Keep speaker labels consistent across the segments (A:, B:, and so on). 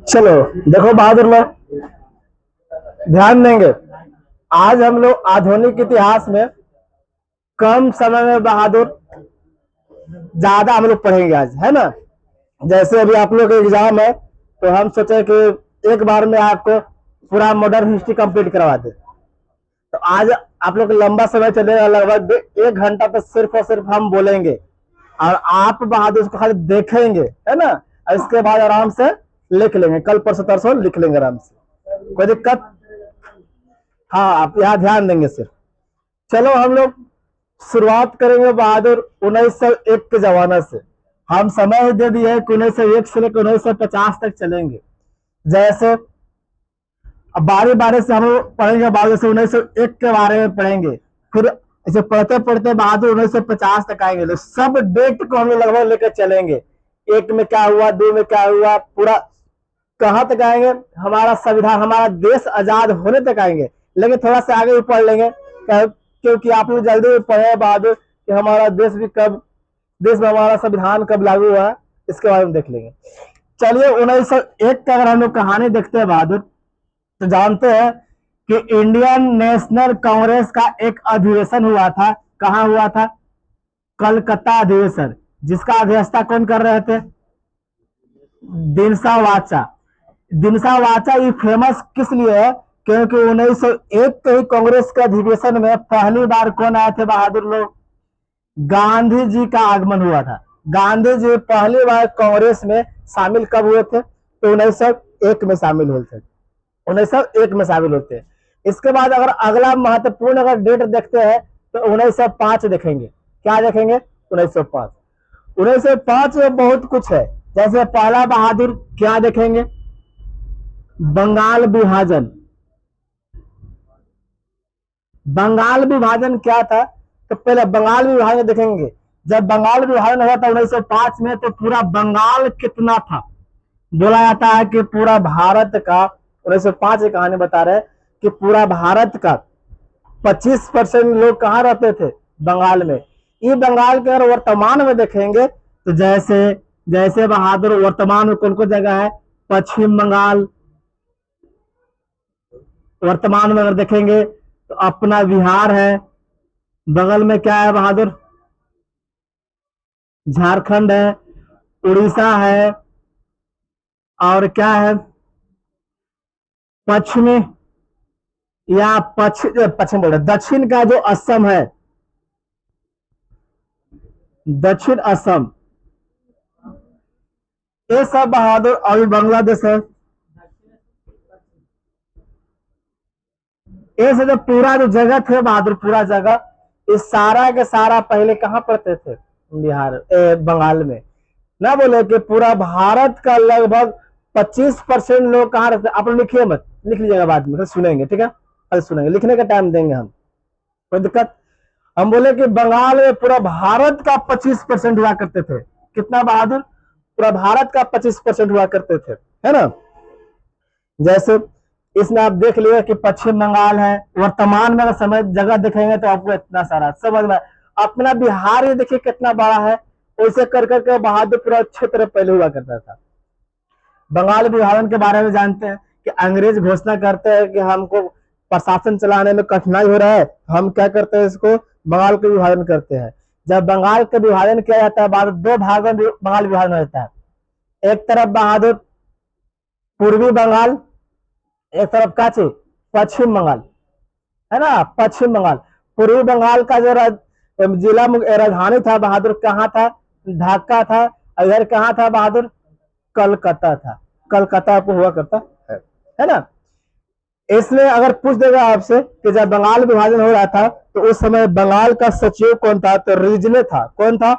A: चलो, देखो बहादुर लोग, ध्यान देंगे। आज हम लोग आधुनिक इतिहास में कम समय में बहादुर ज्यादा हम लोग पढ़ेंगे आज, है ना। जैसे अभी आप लोग एग्जाम है, तो हम सोचे कि एक बार में आपको पूरा मॉडर्न हिस्ट्री कंप्लीट करवा दे। तो आज आप लोग लंबा समय चलेगा, लगभग 1 घंटा तो सिर्फ और सिर्फ हम बोलेंगे, और आप बहादुर को खाली देखेंगे, है ना। और इसके बाद आराम से लिख लेंगे, कल परसों तरसों लिख लेंगे आराम से, कोई दिक्कत। हाँ, आप यहाँ ध्यान देंगे सिर्फ। चलो, हम लोग शुरुआत करेंगे बहादुर 1901 के जमाना से। हम समय दे दिए है कि 1901 से लेकर 1950 तक चलेंगे। जैसे अब बारी बारी से हम लोग पढ़ेंगे, बहादुर से 1901 के बारे में पढ़ेंगे, फिर ऐसे पढ़ते पढ़ते बहादुर 1950 तक आएंगे। तो सब डेट को हम लोग लगभग लेकर चलेंगे। एक में क्या हुआ, दो में क्या हुआ, पूरा कहाँ तक आएंगे, हमारा संविधान, हमारा देश आजाद होने तक आएंगे। लेकिन थोड़ा सा आगे भी पढ़ लेंगे, क्योंकि आप लोग जल्दी भी पढ़े बहादुर कि हमारा देश भी कब, देश में हमारा संविधान कब लागू हुआ है, इसके बारे में देख लेंगे। चलिए, 1901 का अगर हम लोग कहानी देखते हैं बहादुर, तो जानते हैं कि इंडियन नेशनल कांग्रेस का एक अधिवेशन हुआ था। कहाँ हुआ था? कलकत्ता अधिवेशन। जिसका अध्यक्षता कौन कर रहे थे? दिनसा वाचा। दिनसा वाचा ये फेमस किस लिए है? क्योंकि 1901 के ही कांग्रेस के अधिवेशन में पहली बार कौन आए थे बहादुर लोग? गांधी जी का आगमन हुआ था। गांधी जी पहली बार कांग्रेस में शामिल कब हुए थे? तो 1901 में शामिल हुए थे। 1901 में शामिल होते हैं। इसके बाद अगर अगला महत्वपूर्ण अगर डेट देखते हैं, तो 1905 देखेंगे। क्या देखेंगे? 1905। 1905 में बहुत कुछ है। जैसे पहला बहादुर क्या देखेंगे? बंगाल विभाजन। बंगाल विभाजन क्या था? तो पहले बंगाल विभाजन देखेंगे। जब बंगाल विभाजन हुआ था 1905 में, तो पूरा बंगाल कितना था? बोला जाता है कि पूरा भारत का, 1905 की कहानी बता रहे हैं कि पूरा भारत का 25% लोग कहाँ रहते थे? बंगाल में। ये बंगाल के अगर वर्तमान में देखेंगे, तो जैसे जैसे बहादुर वर्तमान में कौन कौन जगह है? पश्चिम बंगाल। वर्तमान में अगर देखेंगे तो अपना बिहार है। बगल में क्या है बहादुर? झारखंड है, उड़ीसा है, और क्या है? पश्चिमी, या पश्चिम बोल रहे, दक्षिण का जो असम है, दक्षिण असम, ये सब बहादुर। अभी बांग्लादेश है। ये सब जो पूरा जो जगह थे बहादुर, पूरा जगह, इस सारा के सारा पहले कहाँ पड़ते थे? बिहार, बंगाल में। ना बोले कि पूरा भारत का लगभग 25% लोग कहाँ रहते? आप लिखिए मत, लिख लीजिएगा बाद में, सुनेंगे, ठीक है। अरे सुनेंगे, लिखने का टाइम देंगे हम, कोई दिक्कत। हम बोले कि बंगाल में पूरा भारत का 25% हुआ करते थे। कितना बहादुर? पूरा भारत का 25% हुआ करते थे, है ना। जैसे इसमें आप देख लिया कि पश्चिम बंगाल है। वर्तमान में अगर समय जगह देखेंगे तो आपको इतना सारा समझ में। अपना बिहार ये देखिए कितना बड़ा है। वैसे कर करके बहादुर पूरा क्षेत्र पहले हुआ करता था। बंगाल विभाजन के बारे में जानते हैं कि अंग्रेज घोषणा करते हैं कि हमको प्रशासन चलाने में कठिनाई हो रहा है, हम क्या करते हैं, इसको बंगाल का विभाजन करते हैं। जब बंगाल का विभाजन किया जाता है, बाद दो भागों में बंगाल विभाजन हो जाता है। एक तरफ बहादुर पूर्वी बंगाल, एक तरफ का चीज पश्चिम बंगाल, है ना। पश्चिम बंगाल, पूर्वी बंगाल का जो जिला राजधानी था बहादुर, कहाँ था? ढाका था। इधर कहाँ था बहादुर? कलकत्ता था। कलकत्ता को हुआ करता है ना। इसलिए अगर पूछ देगा आपसे कि जब बंगाल विभाजन हो रहा था, तो उस समय बंगाल का सचिव कौन था? तो रिजले था। कौन था?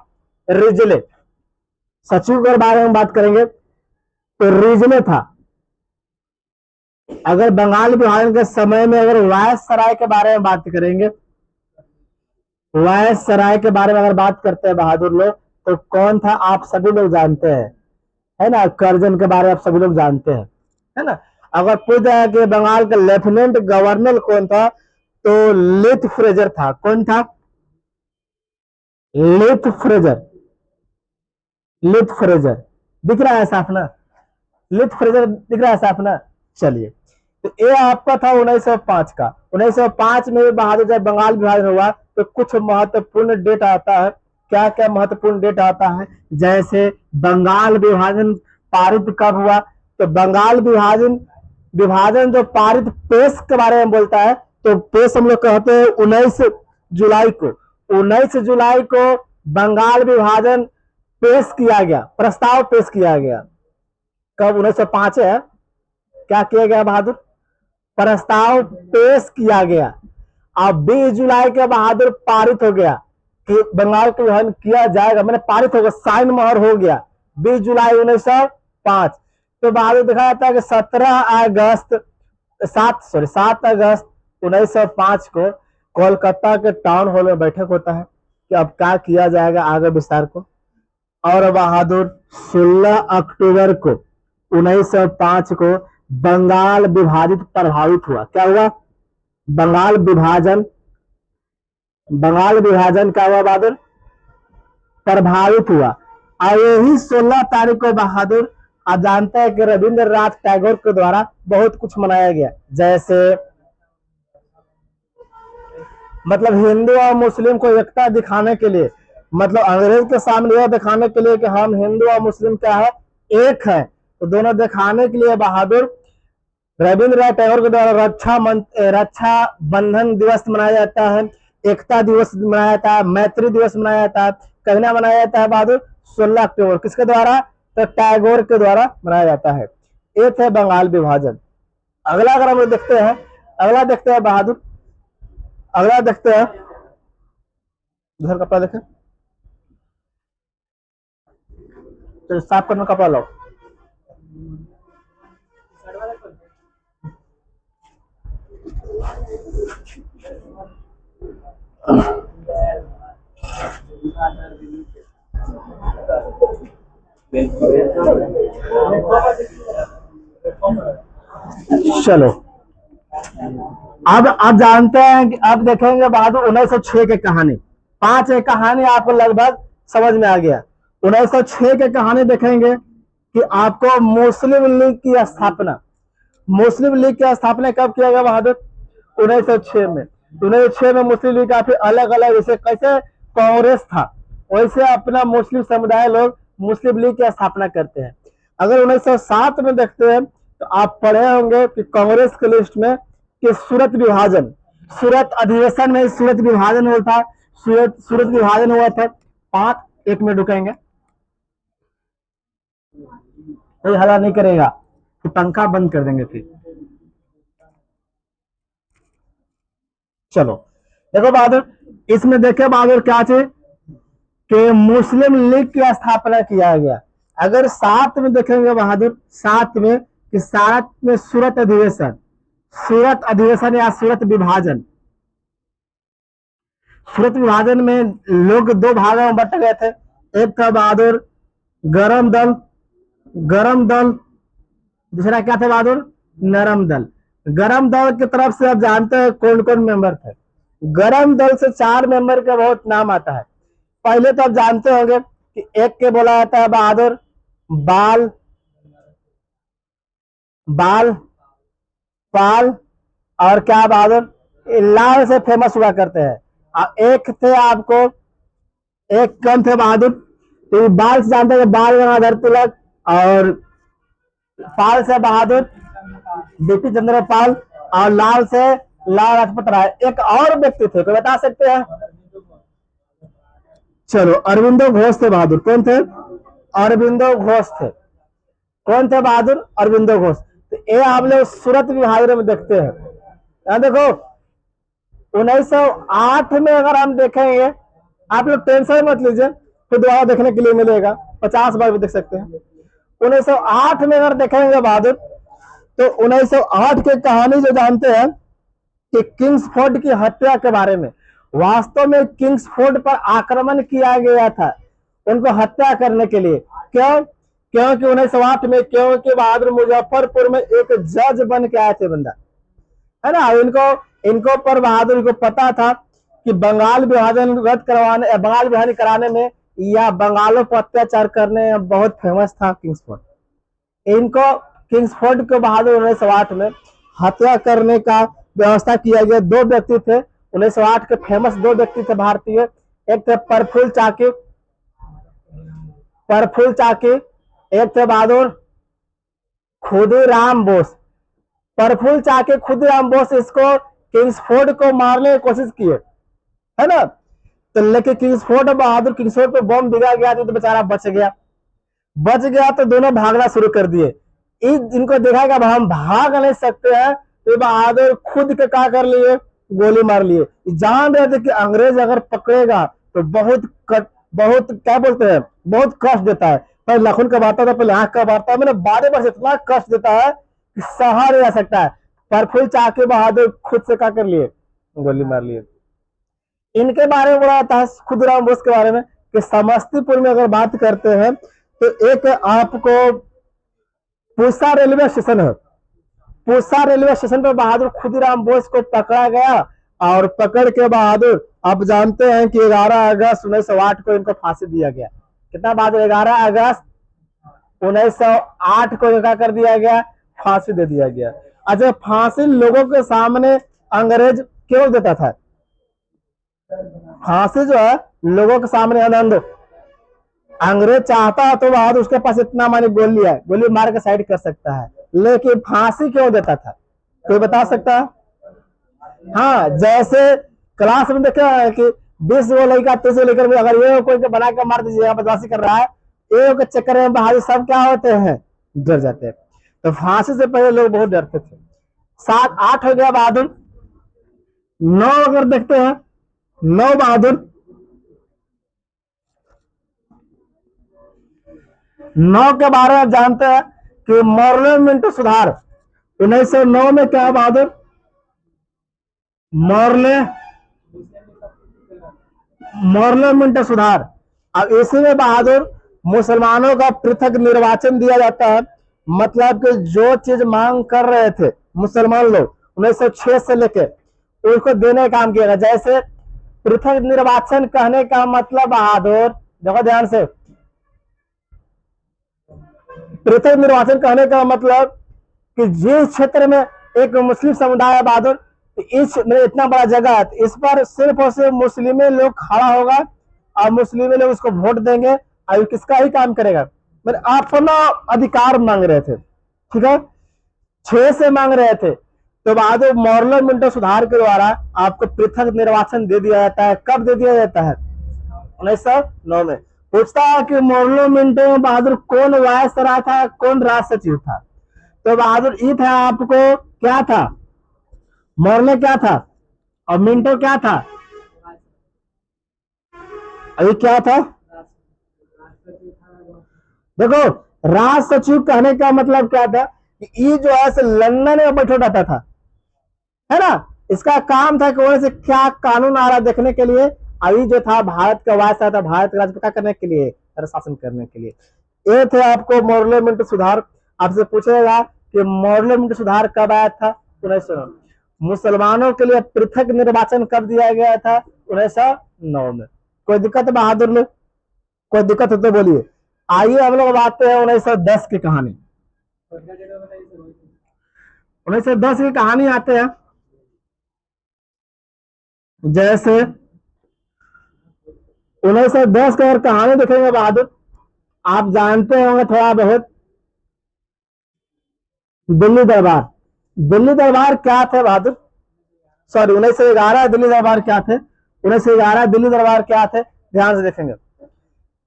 A: रिजले। सचिव के बारे में बात करेंगे तो रिजले था। अगर बंगाल विभाजन के समय में अगर वायस सराय के बारे में बात करेंगे, वायस सराय के बारे में अगर बात करते हैं बहादुर लोग, तो कौन था? आप सभी लोग जानते हैं, है ना। करजन के बारे में आप सभी लोग जानते हैं, है ना। अगर पूछा है कि बंगाल का लेफ्टिनेंट गवर्नर कौन था, तो लिथ फ्रेजर था। कौन था? लिथ फ्रेजर। लिथ फ्रेजर। दिख रहा है साफ ना, लिथ फ्रेजर दिख रहा है साफ ना। चलिए, तो ये आपका था 1905 का। 1905 में बहादुर जब बंगाल विभाजन हुआ तो कुछ महत्वपूर्ण डेट आता है। क्या क्या महत्वपूर्ण डेट आता है? जैसे बंगाल विभाजन पारित कब हुआ, तो बंगाल विभाजन विभाजन जो पारित पेश के बारे में बोलता है, तो पेश हम लोग कहते हैं 19 जुलाई को। 19 जुलाई को बंगाल विभाजन पेश किया गया, प्रस्ताव पेश किया गया। कब? 1905 है। क्या किया गया बहादुर? प्रस्ताव पेश किया गया। अब 20 जुलाई के बहादुर पारित हो गया कि बंगाल का विभाजन किया जाएगा, मैंने पारित हो गया, साइन मोहर हो गया 20 जुलाई 1905। तो बहादुर दिखा जाता है कि 7 अगस्त 1905 को कोलकाता के टाउन हॉल में बैठक होता है कि अब क्या किया जाएगा आगे विस्तार को। और बहादुर 16 अक्टूबर को 1905 को बंगाल विभाजित प्रभावित हुआ। क्या हुआ? बंगाल विभाजन क्या हुआ बहादुर? प्रभावित हुआ। और यही 16 तारीख को बहादुर, आप जानते हैं कि रविंद्रनाथ टैगोर के द्वारा बहुत कुछ मनाया गया। जैसे मतलब हिंदू और मुस्लिम को एकता दिखाने के लिए, मतलब अंग्रेज के सामने यह दिखाने के लिए कि हम हिंदू और मुस्लिम क्या है, एक है, तो दोनों दिखाने के लिए बहादुर रविंद्रनाथ टैगोर के द्वारा रक्षा बंधन दिवस मनाया जाता है, एकता दिवस मनाया जाता है, मैत्री दिवस मनाया जाता है। कहना मनाया जाता है बहादुर 16 अक्टूबर। किसके द्वारा? तो टैगोर के द्वारा मनाया जाता है। ये थे बंगाल विभाजन। अगला अगर हम देखते हैं, अगला देखते हैं बहादुर, अगला देखते हैं, घर कपड़ा देखें, तो साफ करना कपड़ा लो। चलो, अब आप जानते हैं कि अब देखेंगे बहादुर 1906 की कहानी। 5 एक कहानी आपको लगभग समझ में आ गया। 1906 की कहानी देखेंगे कि आपको मुस्लिम लीग की स्थापना, मुस्लिम लीग की स्थापना कब किया गया बहादुर? 1906 में। 1906 में मुस्लिम लीग काफी अलग अलग, जैसे कैसे कांग्रेस था वैसे अपना मुस्लिम समुदाय लोग मुस्लिम लीग की स्थापना करते हैं। अगर 1907 में देखते हैं तो आप पढ़े होंगे कि कांग्रेस के लिस्ट में कि सूरत विभाजन, सूरत अधिवेशन में सूरत विभाजन हुआ था, सूरत विभाजन हुआ था। 1 मिनट रुकेंगे, कोई हल्ला नहीं करेगा कि पंखा बंद कर देंगे फिर। चलो देखो बहादुर, इसमें देखे बहादुर क्या थे कि मुस्लिम लीग की स्थापना किया गया। अगर 7 में देखेंगे बहादुर, 7 में कि 7 में सूरत अधिवेशन, सूरत अधिवेशन या सूरत विभाजन, सूरत विभाजन में लोग 2 भागों में बट गए थे। एक था बहादुर गरम दल, गरम दल, दूसरा क्या था बहादुर? नरम दल। गरम दल की तरफ से आप जानते हैं कौन कौन मेंबर थे। गरम दल से 4 मेंबर का बहुत नाम आता है। पहले तो आप जानते होंगे कि एक के बोला जाता है बहादुर बाल, बाल पाल, और क्या बहादुर लाल से फेमस हुआ करते हैं। और एक थे आपको, एक कम थे बहादुर, तो बाल से जानते हैं बाल गंगाधर तिलक, और पाल से बहादुर बीपी चंद्र पाल, और लाल से लाल लाजपत राय। एक और व्यक्ति थे, कोई बता सकते हैं? चलो, अरविंदो घोष थे बहादुर। कौन थे? अरविंदो घोष थे। कौन थे बहादुर? अरविंदो घोष। तो ये आप लोग सूरत विभाजन में देखते हैं। यहाँ देखो 1908 में अगर हम देखेंगे, आप लोग टेंशन मत लीजिए, फिर दोबारा देखने के लिए मिलेगा, 50 बार भी देख सकते हैं। 1908 में अगर देखेंगे बहादुर, तो 1908 की कहानी जो जानते हैं कि किंग्सफोर्ड की हत्या के बारे में। वास्तव में किंग्सफोर्ड पर आक्रमण किया गया था उनको हत्या करने के लिए। क्यों? क्योंकि 1908 में, क्योंकि बहादुर मुजफ्फरपुर में एक जज बन के आए थे बंदा, है ना। इनको पर बहादुर को पता था कि बंगाल विभाजन रद्द करवाने, बंगाल विभाजन कराने में या बंगालों पर अत्याचार करने में बहुत फेमस था किंग्सफोर्ड। इनको किंग्सफोर्ड को बहादुर 1908 में हत्या करने का व्यवस्था किया गया। दो व्यक्ति थे 1908 के फेमस, दो व्यक्ति थे भारतीय। एक थे प्रफुल्ल चाकी, एक थे बहादुर खुदीराम बोस। प्रफुल्ल चाकी, खुदीराम बोस इसको किंग्सफोर्ड को मारने की कोशिश किए, है ना। तो लेकिन किंग्सफोर्ड बहादुर किंग्सफोर्ड पे बम बिगा गया तो बेचारा बच गया तो दोनों भागना शुरू कर दिए। इनको देखा कि अब हम भाग नहीं सकते हैं, तो बहादुर खुद के क्या कर लिए, गोली मार लिए। जान रहे थे कि अंग्रेज अगर पकड़ेगा तो बहुत क्या बोलते हैं, बहुत कष्ट देता है। पर लखन का बारता था, पहले आंख का बारता, मैंने बारे बार इतना कष्ट देता है कि सहा नहीं जा सकता है। प्रफुल्ल चाकी बहादुर खुद से क्या कर लिए, गोली मार लिए। इनके बारे में बोला था खुदीराम बोस के बारे में कि समस्तीपुर में अगर बात करते हैं तो एक आपको पूसा रेलवे स्टेशन है। पूसा रेलवे स्टेशन पर बहादुर खुदीराम बोस को पकड़ा गया और पकड़ के बहादुर, आप जानते हैं कि 11 अगस्त 1908 को इनको फांसी दिया गया। कितना बहादुर, 11 अगस्त 1908 को क्या कर दिया गया, फांसी दे दिया गया। अच्छा, फांसी लोगों के सामने अंग्रेज क्यों देता था? फांसी जो है लोगों के सामने आनंद, अंग्रेज चाहता तो बहादुर उसके पास इतना मानी गोली है, गोली मार के साइड कर सकता है, लेकिन फांसी क्यों देता था? कोई बता सकता है? हाँ, जैसे क्लास में देखा है कि 20 गो लड़का 30 गो लेकर अगर ये कोई बना के मार दीजिए, बदमाशी कर रहा है, ये के चक्कर में बहादुर सब क्या होते हैं, डर जाते हैं। तो फांसी से पहले लोग बहुत डरते थे। 7 8 हो गया बहादुर। 9 अगर देखते हैं, 9 बहादुर, 9 के बारे में जानते हैं कि पार्लियामेंट सुधार 1909 में क्या बहादुर, पार्लियामेंट सुधार। अब इसी में बहादुर मुसलमानों का पृथक निर्वाचन दिया जाता है। मतलब कि जो चीज मांग कर रहे थे मुसलमान लोग 1906 से लेके उसको देने का काम किया। जैसे पृथक निर्वाचन कहने का मतलब बहादुर, देखो ध्यान से, पृथक निर्वाचन कहने का मतलब कि जिस क्षेत्र में एक मुस्लिम समुदाय है बहादुर, इस इतना बड़ा जगह है, इस पर सिर्फ और सिर्फ मुस्लिम लोग खड़ा होगा और मुस्लिम लोग उसको वोट देंगे और किसका ही काम करेगा। मतलब अपना अधिकार मांग रहे थे, ठीक है, 6 से मांग रहे थे। तो बहादुर पार्लियामेंट सुधार के द्वारा आपको पृथक निर्वाचन दे दिया जाता है। कब दे दिया जाता है? 1909 में। पूछता है कि पार्लियामेंट में बहादुर कौन वायसराय था, कौन राज सचिव था? तो बहादुर ई था, आपको क्या था, मॉर्ले क्या था और मिंटो क्या था? अभी क्या था? देखो, राज सचिव कहने का मतलब क्या था कि ये जो है लंदन में बैठा रहता था, है ना। इसका काम था कि वहां से क्या कानून आ रहा देखने के लिए। अभी जो था भारत का वायसराय था, भारत का राज्य करने के लिए, शासन करने के लिए। ये थे आपको पार्लियामेंट सुधार। आपसे पूछेगा कि पार्लियामेंट सुधार कब आया था? 1909। मुसलमानों के लिए पृथक निर्वाचन कब दिया गया था? 1909 में। कोई दिक्कत बहादुर लोग? कोई दिक्कत हो तो बोलिए। आइए हम लोग आते हैं 1910 की कहानी। 1910 की कहानी आते हैं। जैसे 1910 का अगर कहानी देखेंगे बहादुर, आप जानते होंगे थोड़ा बहुत, दिल्ली दरबार। दिल्ली दरबार क्या थे बहादुर? सॉरी, 1911 दिल्ली दरबार क्या थे? 1911 दिल्ली दरबार क्या थे? ध्यान से देखेंगे।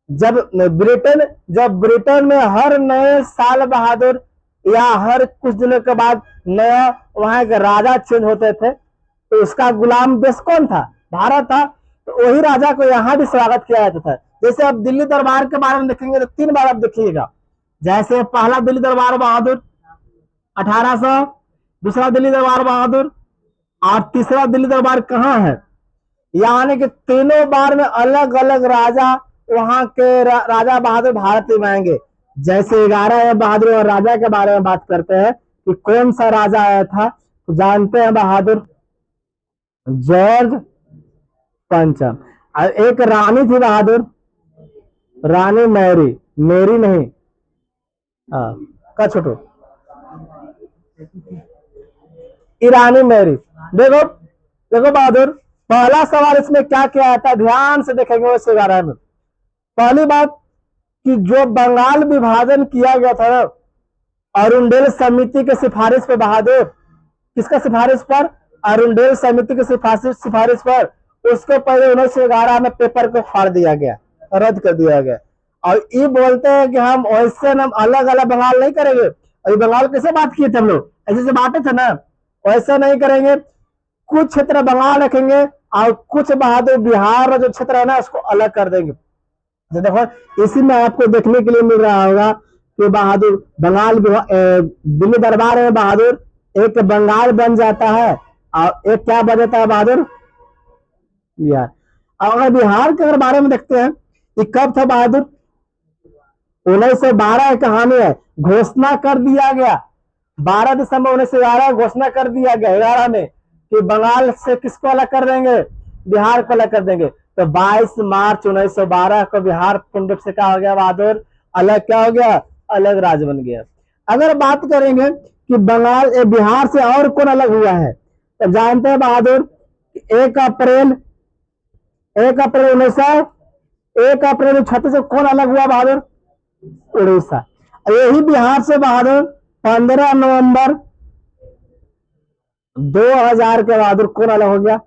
A: जब ब्रिटेन में हर नए साल बहादुर या हर कुछ दिनों के बाद नया वहां के राजा चेंज होते थे, तो उसका गुलाम देश कौन था? भारत था। तो वही राजा को यहाँ भी स्वागत किया जाता था। जैसे अब दिल्ली दरबार के बारे में देखेंगे तो 3 बार आप देखिएगा। जैसे पहला दिल्ली दरबार बहादुर 1800, दूसरा दिल्ली दरबार बहादुर, और तीसरा दिल्ली दरबार कहाँ है? यानी कि तीनों बार में अलग अलग राजा, वहां के राजा बहादुर भारत में आएंगे। जैसे 11 बहादुर और राजा के बारे में बात करते हैं कि कौन सा राजा आया था, तो जानते हैं बहादुर, जॉर्ज पंचम। और एक रानी थी बहादुर, रानी मैरी, मेरी नहीं, हाँ का छोटू, ईरानी मैरी। देखो देखो बहादुर, पहला सवाल इसमें क्या क्या आता है ध्यान से देखेंगे उस 11 में। पहली बात कि जो बंगाल विभाजन किया गया था ना अरुणडेल समिति के सिफारिश पर बहादुर, किसका सिफारिश पर? अरुणडेल समिति की सिफारिश पर, उसको पहले 1911 में पेपर को फाड़ दिया गया, रद्द कर दिया गया। और ये बोलते हैं कि हम वैसे हम अलग अलग बंगाल नहीं करेंगे। अभी बंगाल कैसे बात किए थे हम लोग, ऐसे से बांटे थे ना, वैसा नहीं करेंगे। कुछ क्षेत्र बंगाल रखेंगे और कुछ बहादुर बिहार जो क्षेत्र है ना उसको अलग कर देंगे। तो देखो इसी में आपको देखने के लिए मिल रहा होगा कि बहादुर बंगाल दिल्ली दरबार में बहादुर एक बंगाल बन जाता है और एक क्या बन जाता है बहादुर, बिहार। और अगर बिहार के अगर बारे में देखते हैं कि कब था बहादुर, 1912 की कहानी है, घोषणा कर दिया गया 12 दिसंबर 1911 घोषणा कर दिया गया 11 में कि बंगाल से किसको अलग कर देंगे, बिहार को अलग कर देंगे। तो 22 मार्च 1912 को बिहार पूर्ण रूप से क्या हो गया बहादुर, अलग क्या हो गया, अलग राज्य बन गया। अगर बात करेंगे कि बंगाल बिहार से और कौन अलग हुआ है, तो जानते हैं बहादुर 1 अप्रैल 1 अप्रैल 1936 को कौन अलग हुआ बहादुर, उड़ीसा। यही बिहार से बहादुर 15 नवंबर 2000 के बहादुर कौन अलग हो गया,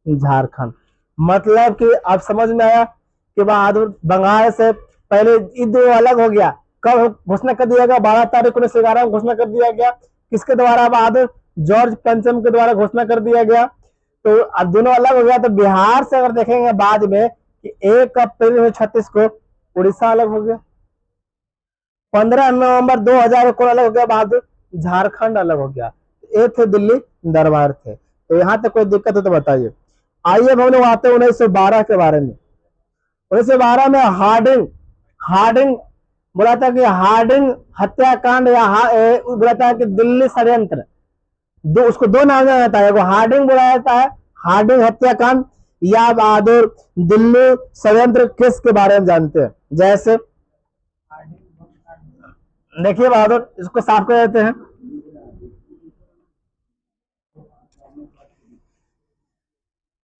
A: झारखंड। मतलब कि आप समझ में आया कि बहादुर बंगाल से पहले ये दो अलग हो गया। कब घोषणा कर दिया गया, 12 तारीख 1911 में घोषणा कर दिया गया, किसके द्वारा बहादुर, जॉर्ज पंचम के द्वारा घोषणा कर दिया गया। तो अब दोनों अलग हो गया। तो बिहार से अगर देखेंगे बाद में कि 1 अप्रैल 1936 को उड़ीसा अलग हो गया। 15 नवंबर 2000 को अलग हो गया बहादुर, झारखंड अलग हो गया। ये थे दिल्ली दरबार थे। तो यहाँ तक कोई दिक्कत है तो बताइए। आइए हम लोग आते हैं 1912 के बारे में। 1912 में हार्डिंग हार्डिंग बोला था कि हार्डिंग हत्याकांड या बोला था कि दिल्ली षड्यंत्र, उसको दो नाम दिया जाता है, वो हार्डिंग बोला जाता है, हार्डिंग हत्याकांड, या बहादुर दिल्ली षड्यंत्र केस के बारे में जानते हैं। जैसे देखिए बहादुर इसको साफ कर देते हैं।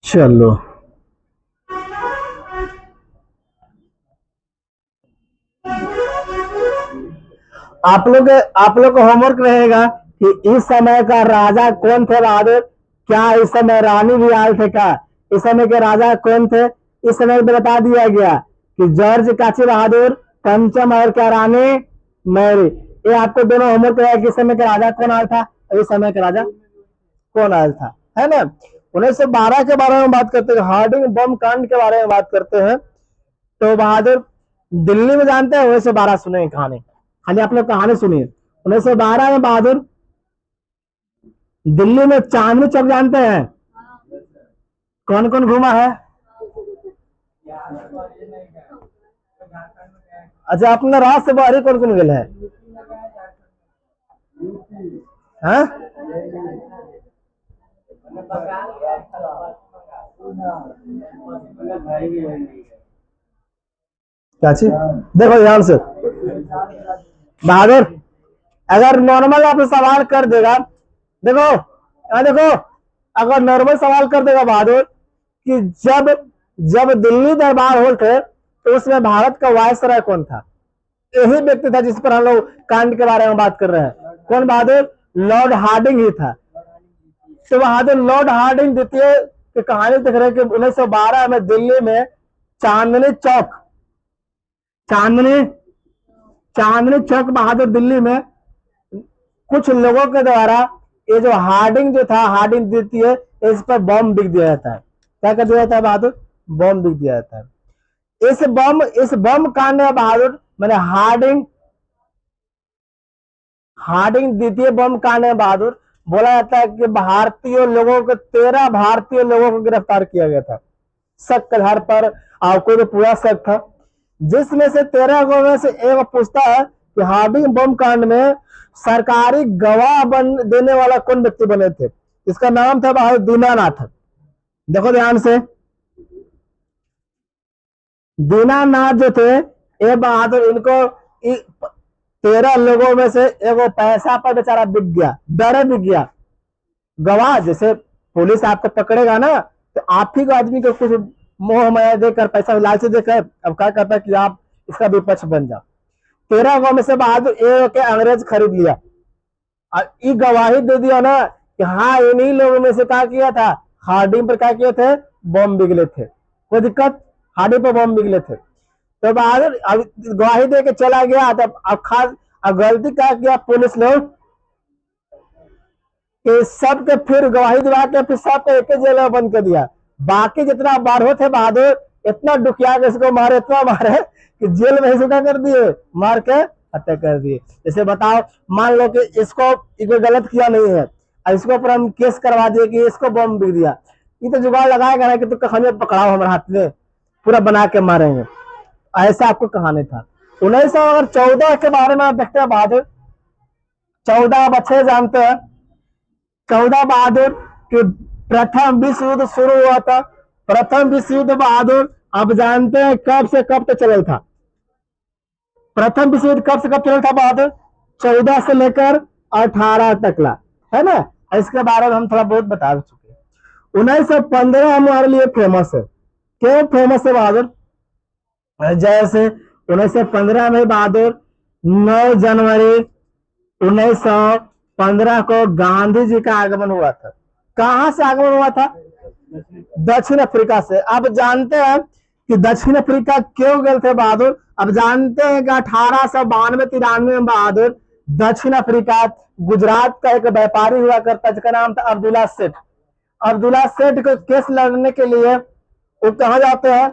A: चलो आप लोग को होमवर्क रहेगा कि इस समय का राजा कौन थे बहादुर, क्या इस समय रानी भी आए थे, क्या इस समय के राजा कौन थे। इस समय में बता दिया गया कि जॉर्ज काची बहादुर, पंचम और क्या रानी मैरी। ये आपको दोनों होमवर्क रहेगा कि इस समय का राजा कौन आया था और इस समय का राजा कौन आया था, है ना। 1912 के बारे में बात करते हैं, हार्डिंग बम कांड के बारे में बात करते हैं। तो बहादुर दिल्ली में जानते हैं 1912 सुने कहानी, खाली आप लोग कहानी सुनिए। 1912 में बहादुर दिल्ली में चांदनी चौक जानते हैं, कौन कौन घूमा है। अच्छा अपना राज से बाहरी कौन कौन गए है, हाँ? क्या चीज, देखो ध्यान से बहादुर, अगर नॉर्मल आप सवाल कर देगा, देखो यहाँ देखो, अगर नॉर्मल सवाल कर देगा बहादुर कि जब जब दिल्ली दरबार हॉल थे तो उसमें भारत का वायसराय कौन था, यही व्यक्ति था जिस पर हम लोग कांड के बारे में बात कर रहे हैं। कौन बहादुर, लॉर्ड हार्डिंग ही था। तो बहादुर लॉर्ड हार्डिंग द्वितीय की कहानी देख रहे हैं कि 1912 में दिल्ली में चांदनी चौक चांदनी चांदनी चौक बहादुर दिल्ली में कुछ लोगों के द्वारा ये जो हार्डिंग जो था, हार्डिंग द्वितीय, इस पर बम बिक दिया जाता है। क्या कर दिया जाता है बहादुर, बम बिक दिया जाता है। इस बम कांड में बहादुर मैंने हार्डिंग हार्डिंग द्वितीय बम कांड में बहादुर बोला जाता है कि भारतीय लोगों को 13 भारतीय लोगों को गिरफ्तार किया गया था शक के आधार पर। आपको तो पूरा शक था, जिसमें से 13 को में से एक पूछता है कि हार्डिंग बम कांड में सरकारी गवाह बन देने वाला कौन व्यक्ति बने थे। इसका नाम था बहादुर दीनानाथ। देखो ध्यान से, दीनानाथ जो थे ये बहादुर, इनको 13 लोगों में से एगो पैसा पर बेचारा बिक गया, डरे बिक गया। गवाह जैसे पुलिस आपको पकड़ेगा ना तो आप ही को आदमी को कुछ मोह माया देकर, पैसा लालच देकर अब क्या करता है कि आप इसका विपक्ष बन जाओ। 13 गांव में से बहादुर एक के अंग्रेज खरीद लिया और ये गवाही दे दिया ना कि हाँ इन्हीं लोगों में से क्या किया था, हार्डिंग पर क्या किए थे, बम बिगले थे। कोई दिक्कत, हार्डिंग पर बम बिगले थे। तो बहादुर अब गवाही दे के चला गया। तब अब खास अब गलती क्या किया पुलिस लोग कि सबके फिर गवाही दिवा के फिर सबको एक ही जेल में बंद कर दिया। बाकी जितना बारहो थे बहादुर इतना दुखिया के इसको मारे, इतना मारे कि जेल में ही सुखा कर दिए, मार के हत्या कर दिए। जैसे बताओ मान लो कि इसको गलत किया नहीं है और इसको ऊपर हम केस करवा दिए कि इसको बम बिक दिया, ये तो जुगाड़ लगाएगा ना कि तो कहानी पकड़ाओ हमारे हाथ में, पूरा बना के मारेंगे। ऐसा आपको कहानी था। 1914 के बारे में आप देखते हैं बहादुर, 14 बच्चे जानते हैं, 14 बहादुर कि प्रथम विश्व युद्ध शुरू हुआ था। प्रथम विश्व युद्ध बहादुर अब जानते हैं कब से कब तक चल था। प्रथम विश्व युद्ध कब से कब चल था बहादुर, 14 से लेकर 18 तक ला, है ना। इसके बारे में हम थोड़ा बहुत बता चुके। 1915 हमारे लिए फेमस है। क्यों फेमस है बहादुर, जैसे 1915 में बहादुर 9 जनवरी 1915 को गांधी जी का आगमन हुआ था। कहां से आगमन हुआ था, दक्षिण अफ्रीका से। आप जानते हैं कि दक्षिण अफ्रीका क्यों गए थे बहादुर, अब जानते हैं कि 1892-93 में बहादुर दक्षिण अफ्रीका गुजरात का एक व्यापारी हुआ करता जिसका नाम था अब्दुल्ला सेठ। अब्दुल्ला सेठ को केस लड़ने के लिए वो कहा जाते हैं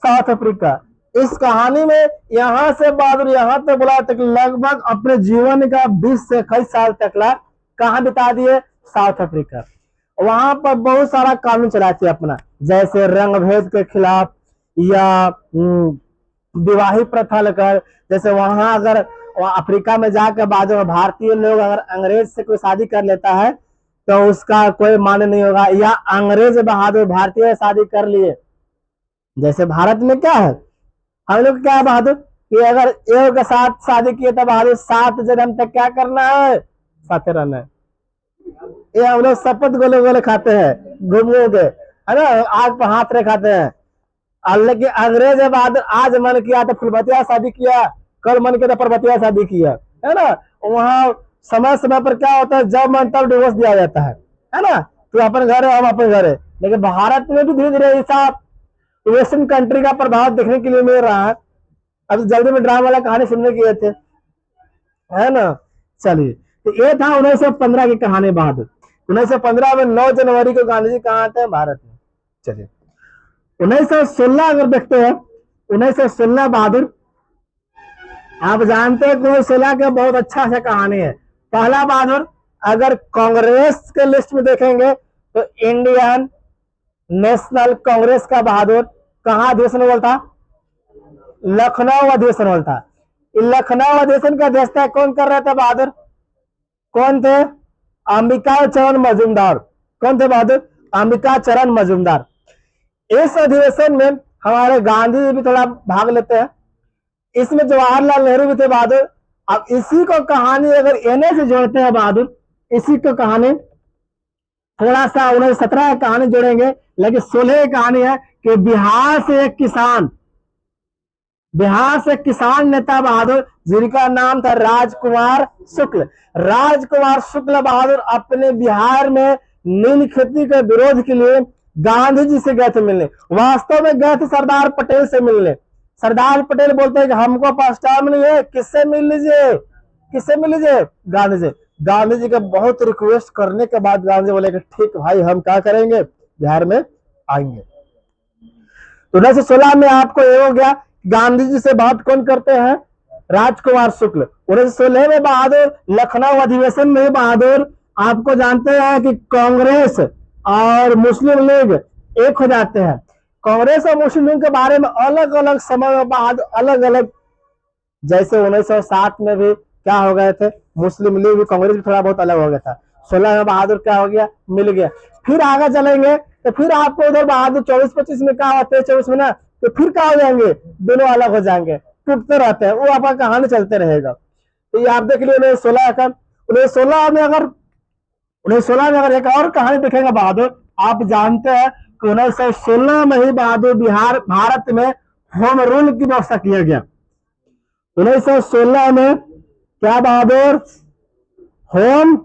A: साउथ अफ्रीका। इस कहानी में यहां से बहादुर यहां तक बोला तक लगभग अपने जीवन का 20 से 21 साल तक ला कहां बिता दिए, साउथ अफ्रीका। वहां पर बहुत सारा कानून चलाते अपना, जैसे रंग भेद के खिलाफ या विवाही प्रथा लेकर। जैसे वहां अगर अफ्रीका में जाकर बाद में भारतीय लोग अगर अंग्रेज से कोई शादी कर लेता है तो उसका कोई मान्य नहीं होगा, या अंग्रेज बहादुर भारतीय शादी कर लिए। जैसे भारत में क्या है, हम लोग क्या है बहादुर कि अगर एक के साथ शादी किए तो बहादुर 7 जन्म तक क्या करना है, साथ रहना है। ये हम लोग शपथ गोले गोले खाते हैं घूम घूम के, है ना, आग पर हाथ रख खाते हैं। लेकिन अंग्रेज है बहादुर आज मन किया तो फुलबतिया शादी किया, कल मन किया तो परबतिया शादी किया, है ना। वहां समय समय पर क्या होता है, जब मन तब डिवोर्स दिया जाता है ना। तो अपन घर है हम अपन घर है। लेकिन भारत में भी धीरे धीरे ऐसा वेस्टर्न कंट्री का प्रभाव देखने के लिए मिल रहा है। अब जल्दी में ड्रामा वाला कहानी सुनने के थे, है ना। चलिए तो ये था 1915 की कहानी बहादुर। 1915 में 9 जनवरी को गांधी जी कहाँ थे, भारत में। चलिए 1916 अगर देखते हैं, 1916 बहादुर आप जानते हैं 1916 का बहुत अच्छा सा कहानी है। पहला बहादुर अगर कांग्रेस के लिस्ट में देखेंगे तो इंडियन नेशनल कांग्रेस का बहादुर कहाँ अधिवेशन हुआ था, लखनऊ अधिवेशन हुआ था। लखनऊ अधिवेशन का अध्यक्षता कौन कर रहे थे बहादुर, कौन थे, अंबिका चरण मजूमदार। कौन थे बहादुर, अंबिका चरण मजूमदार। इस अधिवेशन में हमारे गांधी जी भी थोड़ा भाग लेते हैं, इसमें जवाहरलाल नेहरू भी थे बहादुर। अब इसी को कहानी अगर एनए से जोड़ते हैं बहादुर, इसी को कहानी थोड़ा सा 1917 कहानी जोड़ेंगे, लेकिन 16 कहानी है कि बिहार से एक किसान, बिहार से किसान नेता बहादुर जिनका नाम था राजकुमार शुक्ल। राजकुमार शुक्ल बहादुर अपने बिहार में नील खेती के विरोध के लिए गांधी जी से गए थे मिलने। वास्तव में गए थे सरदार पटेल से मिलने। सरदार पटेल बोलते हैं कि हमको पास टाइम नहीं है, किससे मिल लीजिए, किससे मिल लीजिए, गांधी जी। गांधी जी का बहुत रिक्वेस्ट करने के बाद गांधी जी बोले कि ठीक भाई हम क्या करेंगे, बिहार में आएंगे। तो 1916 में आपको ये हो गया, गांधी जी से बात कौन करते हैं, राजकुमार शुक्ल। 1916 में बहादुर लखनऊ अधिवेशन में बहादुर आपको जानते हैं कि कांग्रेस और मुस्लिम लीग एक हो जाते हैं। कांग्रेस और मुस्लिम लीग के बारे में अलग अलग समय में बहादुर अलग अलग, जैसे 1907 में भी क्या हो गए थे, मुस्लिम लीग भी कांग्रेस भी थोड़ा बहुत अलग हो गया था। 16 में बहादुर क्या हो गया, मिल गया। फिर आगे चलेंगे तो फिर आपको उधर बहादुर 24-25 में क्या होते हैं, 24 में ना तो फिर कहा हो जाएंगे, दोनों अलग हो जाएंगे, टूटते रहते हैं, वो आपका कहानी चलते रहेगा। तो ये आप देख लीजिए 1916 का। 1916 में अगर एक और कहानी देखेंगे बहादुर, आप जानते हैं कि 1916 में ही बहादुर बिहार भारत में होम रूल की व्यवस्था किया गया। 1916 में क्या बहादुर, होम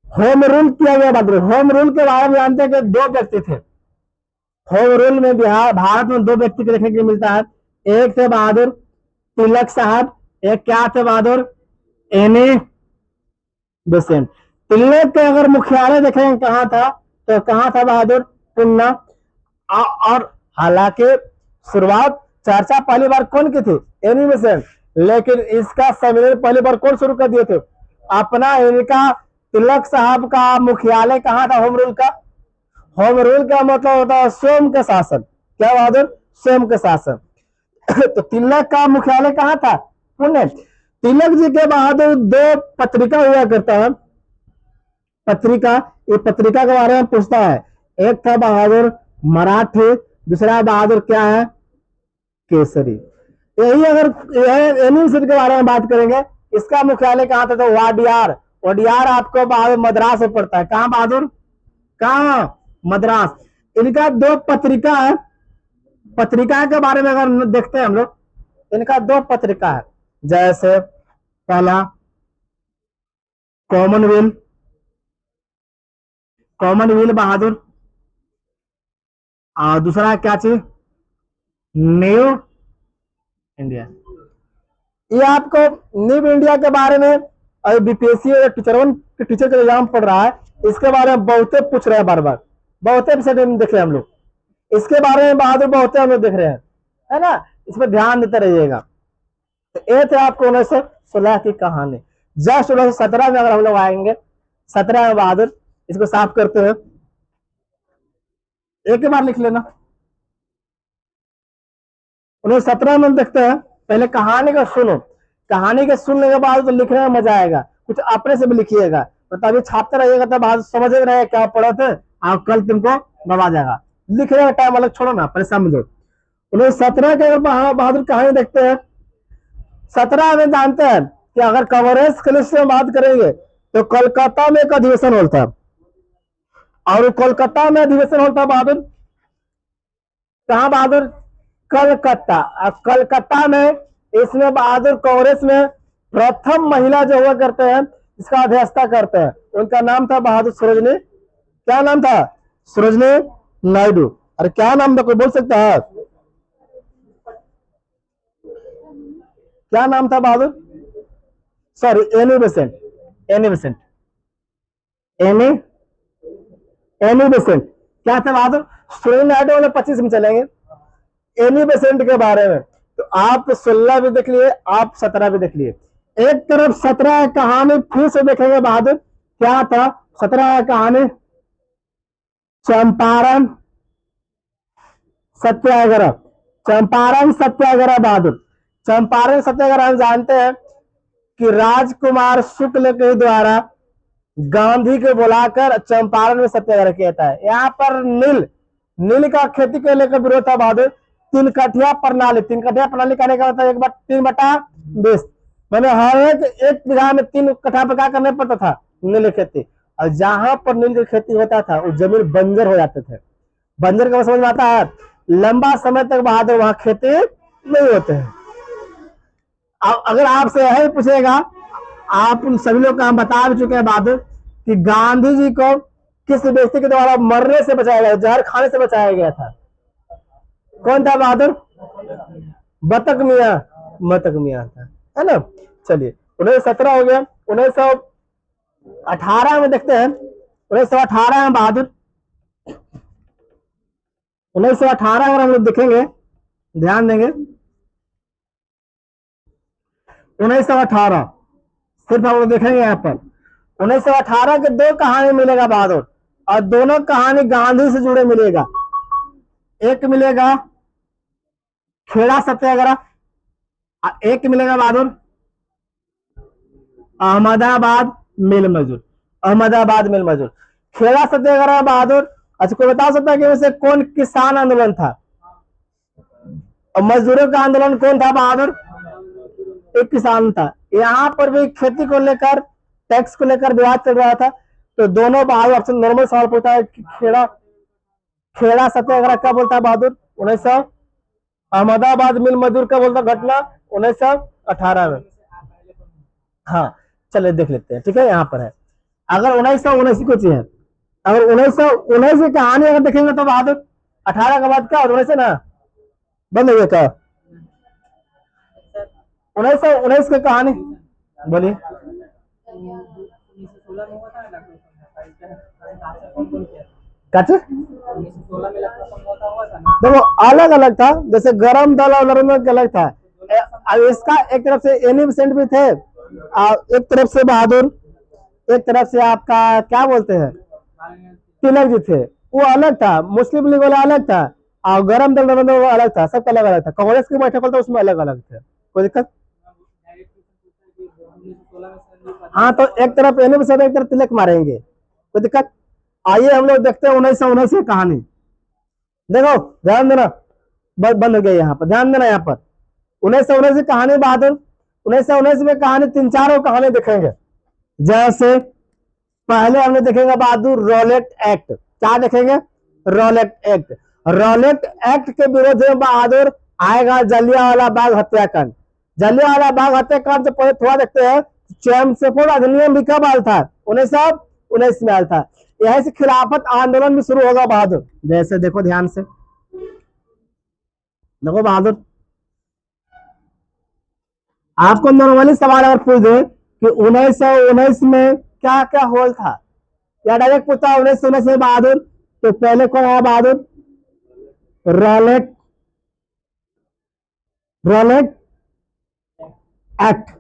A: होम रूल किया गया बहादुर। होम रूल के बारे में जानते हैं कि दो व्यक्ति थे। होम रूल में बिहार भारत में दो व्यक्ति को देखने को मिलता है। एक थे बहादुर तिलक साहब, एक क्या थे बहादुर, एनी बेसेंट। तिलक के अगर मुख्यालय देखेंगे कहाँ था, तो कहाँ था बहादुर, पुन्ना। और हालांकि शुरुआत चर्चा पहली बार कौन की थी, एनी बेसेंट, लेकिन इसका सम्मेलन पहली बार कौन शुरू कर दिए थे, अपना इनका तिलक साहब का मुख्यालय कहाँ था होम रूल का। होम रूल का मतलब होता है स्वयं का शासन। क्या बहादुर, स्वयं का शासन। तो तिलक का मुख्यालय कहाँ था, पुणे। तिलक जी के बहादुर दो पत्रिका हुआ करता है, पत्रिका, ये पत्रिका के बारे में पूछता है। एक था बहादुर मराठी, दूसरा बहादुर क्या है, केसरी। यही अगर यूनिवर्सिटी के बारे में बात करेंगे, इसका मुख्यालय कहाँ था, तो वाडियार। वाडियार आपको बहादुर मद्रास में पड़ता है। कहाँ बहादुर, कहाँ, मद्रास। इनका दो पत्रिका है। पत्रिका के बारे में अगर देखते हैं हम लोग, इनका दो पत्रिका है। जैसे पहला कॉमनवेल्थ, कॉमनवेल्थ बहादुर, और दूसरा क्या चीज, न्यू इंडिया। ये आपको न्यू इंडिया के बारे में अभी बीपीएससी टीचर का एग्जाम पढ़ रहा है, इसके बारे में बहुते पूछ रहे हैं, बार बार बहुते एपिसोड देख रहे हैं हम लोग, इसके बारे में बहादुर बहुते हम लोग देख रहे हैं, है ना। इस पर ध्यान देते रहिएगा। तो ये थे आपको 1916 की कहानी। जस्ट 1917 में अगर हम लोग आएंगे, 17 में बहादुर, इसको साफ करते हैं, एक बार लिख लेना। 1917 में देखते हैं, पहले कहानी का सुनो, कहानी के सुनने के बाद तो लिखने में मजा आएगा, कुछ अपने से भी लिखिएगा, तो तभी छापते रहिएगा, तब बहादुर समझ रहे क्या पढ़े थे, और कल तुमको दबा जाएगा। लिखने का टाइम अलग छोड़ो ना, पहले समझो। 1917 के अगर बहादुर कहानी देखते हैं, 17 में जानते हैं कि अगर कवरेज के लिस्ट में बात करेंगे तो कोलकाता में एक अधिवेशन होता है, और कोलकाता में अधिवेशन होता बहादुर, कहाँ बहादुर, कलकत्ता। कलकत्ता में इसमें बहादुर कांग्रेस में प्रथम महिला जो हुआ करते हैं, इसका अध्यक्षता करते हैं, उनका नाम था बहादुर सरोजनी, क्या नाम था, सरोजनी नायडू। अरे क्या नाम था, कोई बोल सकता है, क्या नाम था बहादुर, sorry Annie Besant, Annie Besant, Annie Annie Besant. क्या था बहादुर, सरोजनी नायडू वाले 25 में चलेंगे। एनी बेसेंट के बारे में तो आप 16 भी देख लिए, आप 17 भी देख लिए। एक तरफ 17 कहानी फिर से देखेंगे बहादुर, क्या था 17 कहानी, चंपारण सत्याग्रह। चंपारण सत्याग्रह बहादुर, चंपारण सत्याग्रह हम जानते हैं कि राजकुमार शुक्ल के द्वारा गांधी को बुलाकर चंपारण में सत्याग्रह किया था। यहाँ पर नील का खेती को लेकर विरोध था बहादुर। तीन कठिया प्रणाली कहने का मतलब 1/3 मैंने हर एक बीघा में 3 कट्ठा पर क्या करना पड़ता था, नील खेती। और जहां पर नील की खेती होता था वो जमीन बंजर हो जाते थे। बंजर का समझ में आता है, लंबा समय तक बहादुर वहां खेती नहीं होते हैं। अगर आपसे यही पूछेगा, आप उन सभी लोग का हम बता भी चुके हैं बहादुर कि गांधी जी को किस व्यक्ति के द्वारा मरने से बचाया गया, जहर खाने से बचाया गया था, कौन था बहादुर, बतक मियाँ, बतक मियाँ था, है ना। चलिए 1917 हो गया। 1918 में देखते हैं, 1918 में बहादुर, 1918 अगर हम लोग देखेंगे, ध्यान देंगे, 1918 सिर्फ हम लोग देखेंगे यहाँ पर 1918 के 2 कहानी मिलेगा बहादुर, और दोनों कहानी गांधी से जुड़े मिलेगा। एक मिलेगा खेड़ा सत्याग्रह, एक मिलेगा बहादुर अहमदाबाद मिल मजदूर, अहमदाबाद मिल मजदूर। खेड़ा सत्याग्रह बहादुर, अच्छा कोई बता सकता है कि वैसे कौन किसान आंदोलन था, और मजदूरों का आंदोलन कौन था बहादुर? एक किसान था। यहाँ पर भी खेती को लेकर, टैक्स को लेकर विवाद चल रहा था। तो दोनों बहादुर आपसे नॉर्मल सवाल पूछता है कि खेड़ा खेड़ा सत्याग्रह क्या बोलता है बहादुर? 1900। अहमदाबाद मिल मजदूर का बोलता घटना 1918 में। हाँ, चलिए देख लेते हैं। ठीक है, यहाँ पर है, अगर 1919 कुछ है, अगर 1919 की कहानी अगर देखेंगे तो बहादुर 18 के बाद क्या 19 ना बंद हो गया क्या? 1919 की कहानी बोलिए। कैसे? देखो अलग अलग था, जैसे गरम दल और नरम दल अलग था। इसका एक तरफ से एनी बेसेंट भी थे, एक तरफ से बहादुर, एक तरफ से आपका क्या बोलते हैं तिलक जी थे, वो अलग था। मुस्लिम लीग वाला अलग था, और गरम दल नरम दल वो अलग था, सबका अलग अलग था। कांग्रेस की बैठक होता उसमें अलग अलग थे। कोई दिक्कत? हाँ, तो एक तरफ एनी बेसेंट, एक तरफ तिलक मारेंगे, कोई दिक्कत? आइए हम लोग देखते हैं 1919 की कहानी। देखो ध्यान देना, बंद हो गया यहाँ पर, ध्यान देना यहाँ पर 1919 की कहानी बहादुर। 1919 में कहानी तीन चार कहानी देखेंगे। जैसे पहले हमने देखेंगे बहादुर रॉलेट एक्ट। क्या देखेंगे? Rowlatt Act. रॉलेट एक्ट के विरोध में बहादुर आएगा जलियांवाला बाग हत्याकांड। जलियांवाला बाग हत्याकांड से पहले थोड़ा देखते हैं चैम्सफोर्ड अधिनियम भी कब आया था? 1919 में आया था। यही से खिलाफत आंदोलन भी शुरू होगा बहादुर। जैसे देखो ध्यान से, देखो बहादुर, आपको नॉर्मली सवाल अगर पूछ दे कि 1919 में क्या क्या होल था, या डायरेक्ट पूछता 1919 में बहादुर, तो पहले कौन आया बहादुर? Rowlatt Rowlatt Act.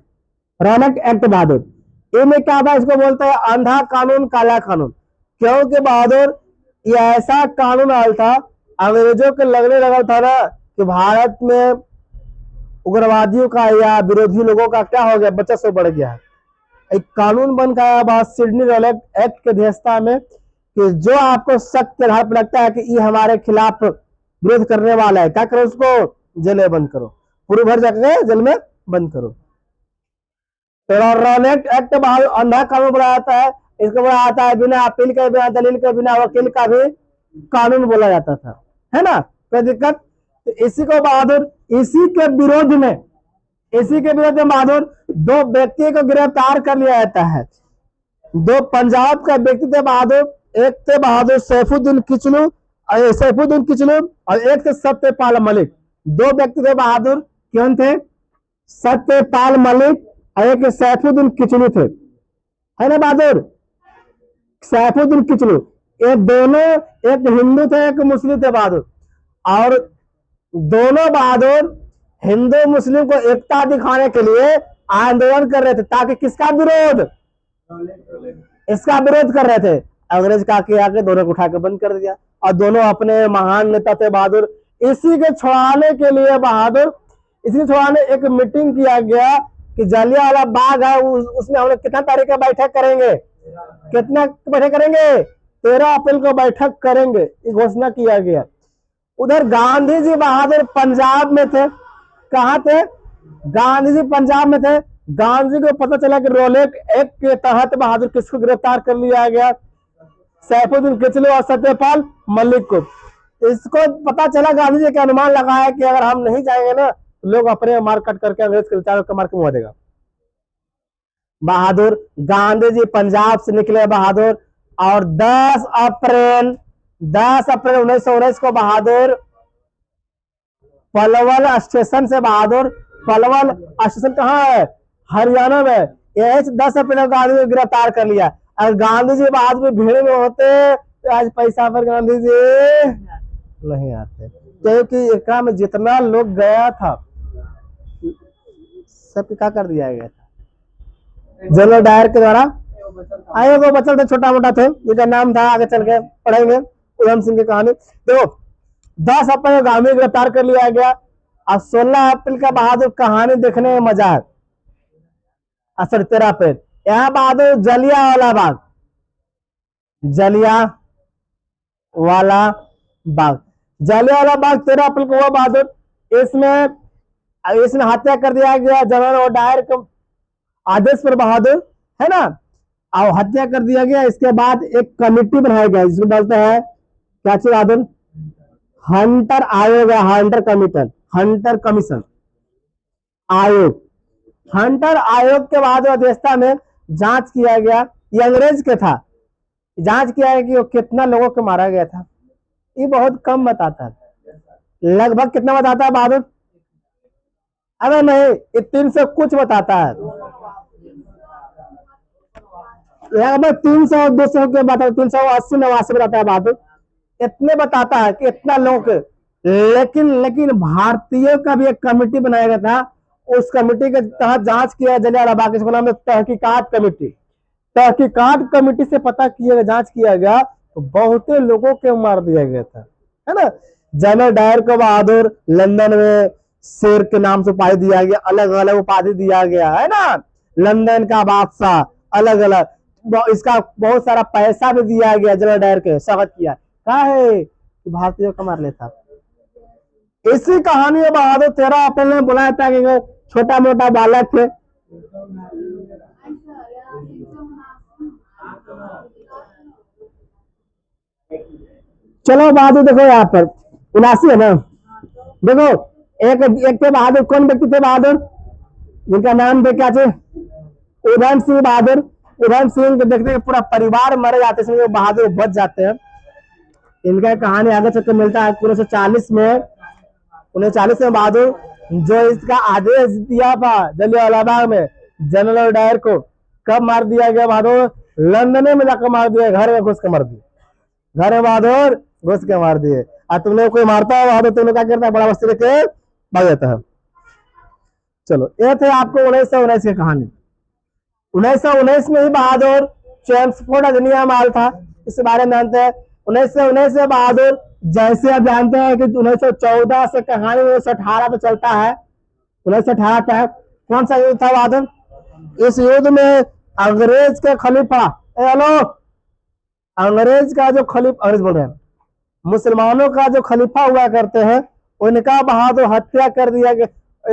A: Rowlatt Act बहादुर, इनमें क्या था? इसको बोलते हैं अंधा कानून काला कानून। क्योंकि बहादुर ये ऐसा कानून आया था, अंग्रेजों के लगने लगा था ना कि भारत में उग्रवादियों का या विरोधी लोगों का क्या हो गया, वर्चस्व बढ़ गया है। एक कानून बन गया बाद सिडनी रॉलेट एक्ट की अध्यक्षता में कि जो आपको शक के आधार पर लगता है कि ये हमारे खिलाफ विरोध करने वाला है, क्या करो? उसको जेल में बंद करो, पूरी भर जाकर जेल में बंद करो। तो रॉलेट एक्ट बाहर अंधा कानून बनाया जाता है। इसको बोला जाता है बिना अपील के, बिना दलील के, बिना वकील का भी कानून बोला जाता था, है ना? कोई दिक्कत? तो इसी को बहादुर, इसी के विरोध में, इसी के विरोध में बहादुर दो व्यक्ति को गिरफ्तार कर लिया जाता है। दो पंजाब का व्यक्ति थे बहादुर, एक थे बहादुर सैफुद्दीन किचलू, और एक थे सत्यपाल मलिक। दो व्यक्ति थे बहादुर, कौन थे? सत्यपाल मलिक और एक सैफुद्दीन किचलू थे, है ना बहादुर? सैफुद्दीन किचलू, ये दोनों एक हिंदू थे एक मुस्लिम थे बहादुर, और दोनों बहादुर हिंदू मुस्लिम को एकता दिखाने के लिए आंदोलन कर रहे थे, ताकि किसका विरोध? इसका विरोध कर रहे थे। अंग्रेज का आके दोनों को उठा के बंद कर दिया, और दोनों अपने महान नेता थे बहादुर। इसी के छुड़ाने के लिए बहादुर, इसी छुड़ाने एक मीटिंग किया गया कि जलियांवाला बाग है उसमें हम लोग कितना तारीख का बैठक करेंगे, कितना बैठक करेंगे? 13 अप्रैल को बैठक करेंगे, ये घोषणा किया गया। उधर गांधी जी बहादुर पंजाब में थे। कहाँ थे? गांधी जी पंजाब में थे। गांधी को पता चला कि रॉलेट एक्ट के तहत बहादुर किसको गिरफ्तार कर लिया गया? सैफुद्दीन किचलू और सत्यपाल मलिक को। इसको पता चला, गांधी जी का अनुमान लगाया कि अगर हम नहीं जाएंगे ना तो लोग अपने मार कट करके अंग्रेज के विचारों को मार के मुआ देगा। बहादुर गांधी जी पंजाब से निकले बहादुर, और 10 अप्रैल 1919 को बहादुर पलवल स्टेशन से, बहादुर पलवल स्टेशन कहाँ है? हरियाणा में। यही 10 अप्रैल को गांधी जी गिरफ्तार कर लिया। अगर गांधी जी बहादुर भीड़ में होते तो आज पैसा पर गांधी जी नहीं आते, क्योंकि एकरा में जितना लोग गया था सब क्या कर दिया गया था जनरल डायर के द्वारा। आए वो बचल थे, छोटा मोटा थे, जिनका नाम था, आगे चल के पढ़ेंगे, उधम सिंह की कहानी। देखो 10 अप्रैल को गांधी गिरफ्तार कर लिया गया, और 16 अप्रैल का बहादुर कहानी देखने में मजा है। 13 अप्रैल यहाँ बहादुर जलियांवाला बाग, जलियांवाला बाग, जलियांवाला बाग 13 अप्रैल को हुआ बहादुर। इसमें इसमें हत्या कर दिया गया जनरल डायर के आदेश पर बहादुर, है ना। और हत्या कर दिया गया। इसके बाद एक कमिटी बनाया गया जिसको बोलते हैं क्या चीज बहादुर, हंटर आयोग है, हंटर कमीशन, हंटर कमीशन आयोग। हंटर आयोग के बाद अध्यक्षता में जांच किया गया, ये अंग्रेज के था, जांच किया है कि वो कितना लोगों को मारा गया था। ये बहुत कम बताता है, लगभग कितना बताता है बहादुर, अरे नहीं ये 300 कुछ बताता है, लगभग 300 200 के बताता, 380 89 बताता है बहादुर, इतने बताता है कि इतना लोग। लेकिन लेकिन भारतीयों का भी एक कमेटी बनाया गया था, उस कमेटी के तहत जांच किया जलियांवाला बाग, इसको नाम है तहकीकात कमेटी। तहकीकात कमेटी से पता किया, जांच किया गया तो बहुत लोगों को मार दिया गया था, है ना। जनरल डायर को बहादुर लंदन में शेर के नाम से उपाधि दिया गया, अलग अलग उपाधि दिया गया, है ना। लंदन का बादशाह, अलग अलग, इसका बहुत सारा पैसा भी दिया गया जनरल डायर के, स्वागत किया, क्या है कि भारतीयों का मार लेता। इसी कहानी में बहादुर 13 अप्रैल ने बुलाया था कि छोटा मोटा बालक थे, चलो बहादुर देखो यहाँ पर 79 है ना, देखो एक एक थे बहादुर, कौन व्यक्ति थे बहादुर, जिनका नाम थे क्या थे, उधम सिंह बहादुर। उधम सिंह को देखते पूरा परिवार मर जाते हैं, बहादुर बच जाते हैं। इनका कहानी आगे चल के मिलता है 1940 में। 1940 में बहादुर जो इसका आदेश दिया था जलियांवाला बाग में जनरल डायर को, कब मार दिया गया बहादुर, लंदन में जाकर मार दिया, घर में घुस के मार दिया, घर में बहादुर घुस के मार दिए। और तुम लोग कोई मारता है बहादुर, तुम लोग क्या करता है, बड़ा बस्ती लेके भाग जाता है। चलो ये थे आपको 1919 की कहानी। 1919 में ही बहादुर ट्रांसपोर्ट अधिनियम आया था, इस बारे में जानते हैं। 1919 में बहादुर, जैसे आप जानते हैं कि 1914 से कहानी 1918 पे चलता है, 1918 तक कौन सा युद्ध था बहादुर, इस युद्ध में अंग्रेज के खलीफा, हेलो, अंग्रेज का जो खलीफा, अंग्रेज बोल रहे हैं, मुसलमानों का जो खलीफा हुआ करते हैं, उनका बहादुर हत्या कर दिया गया,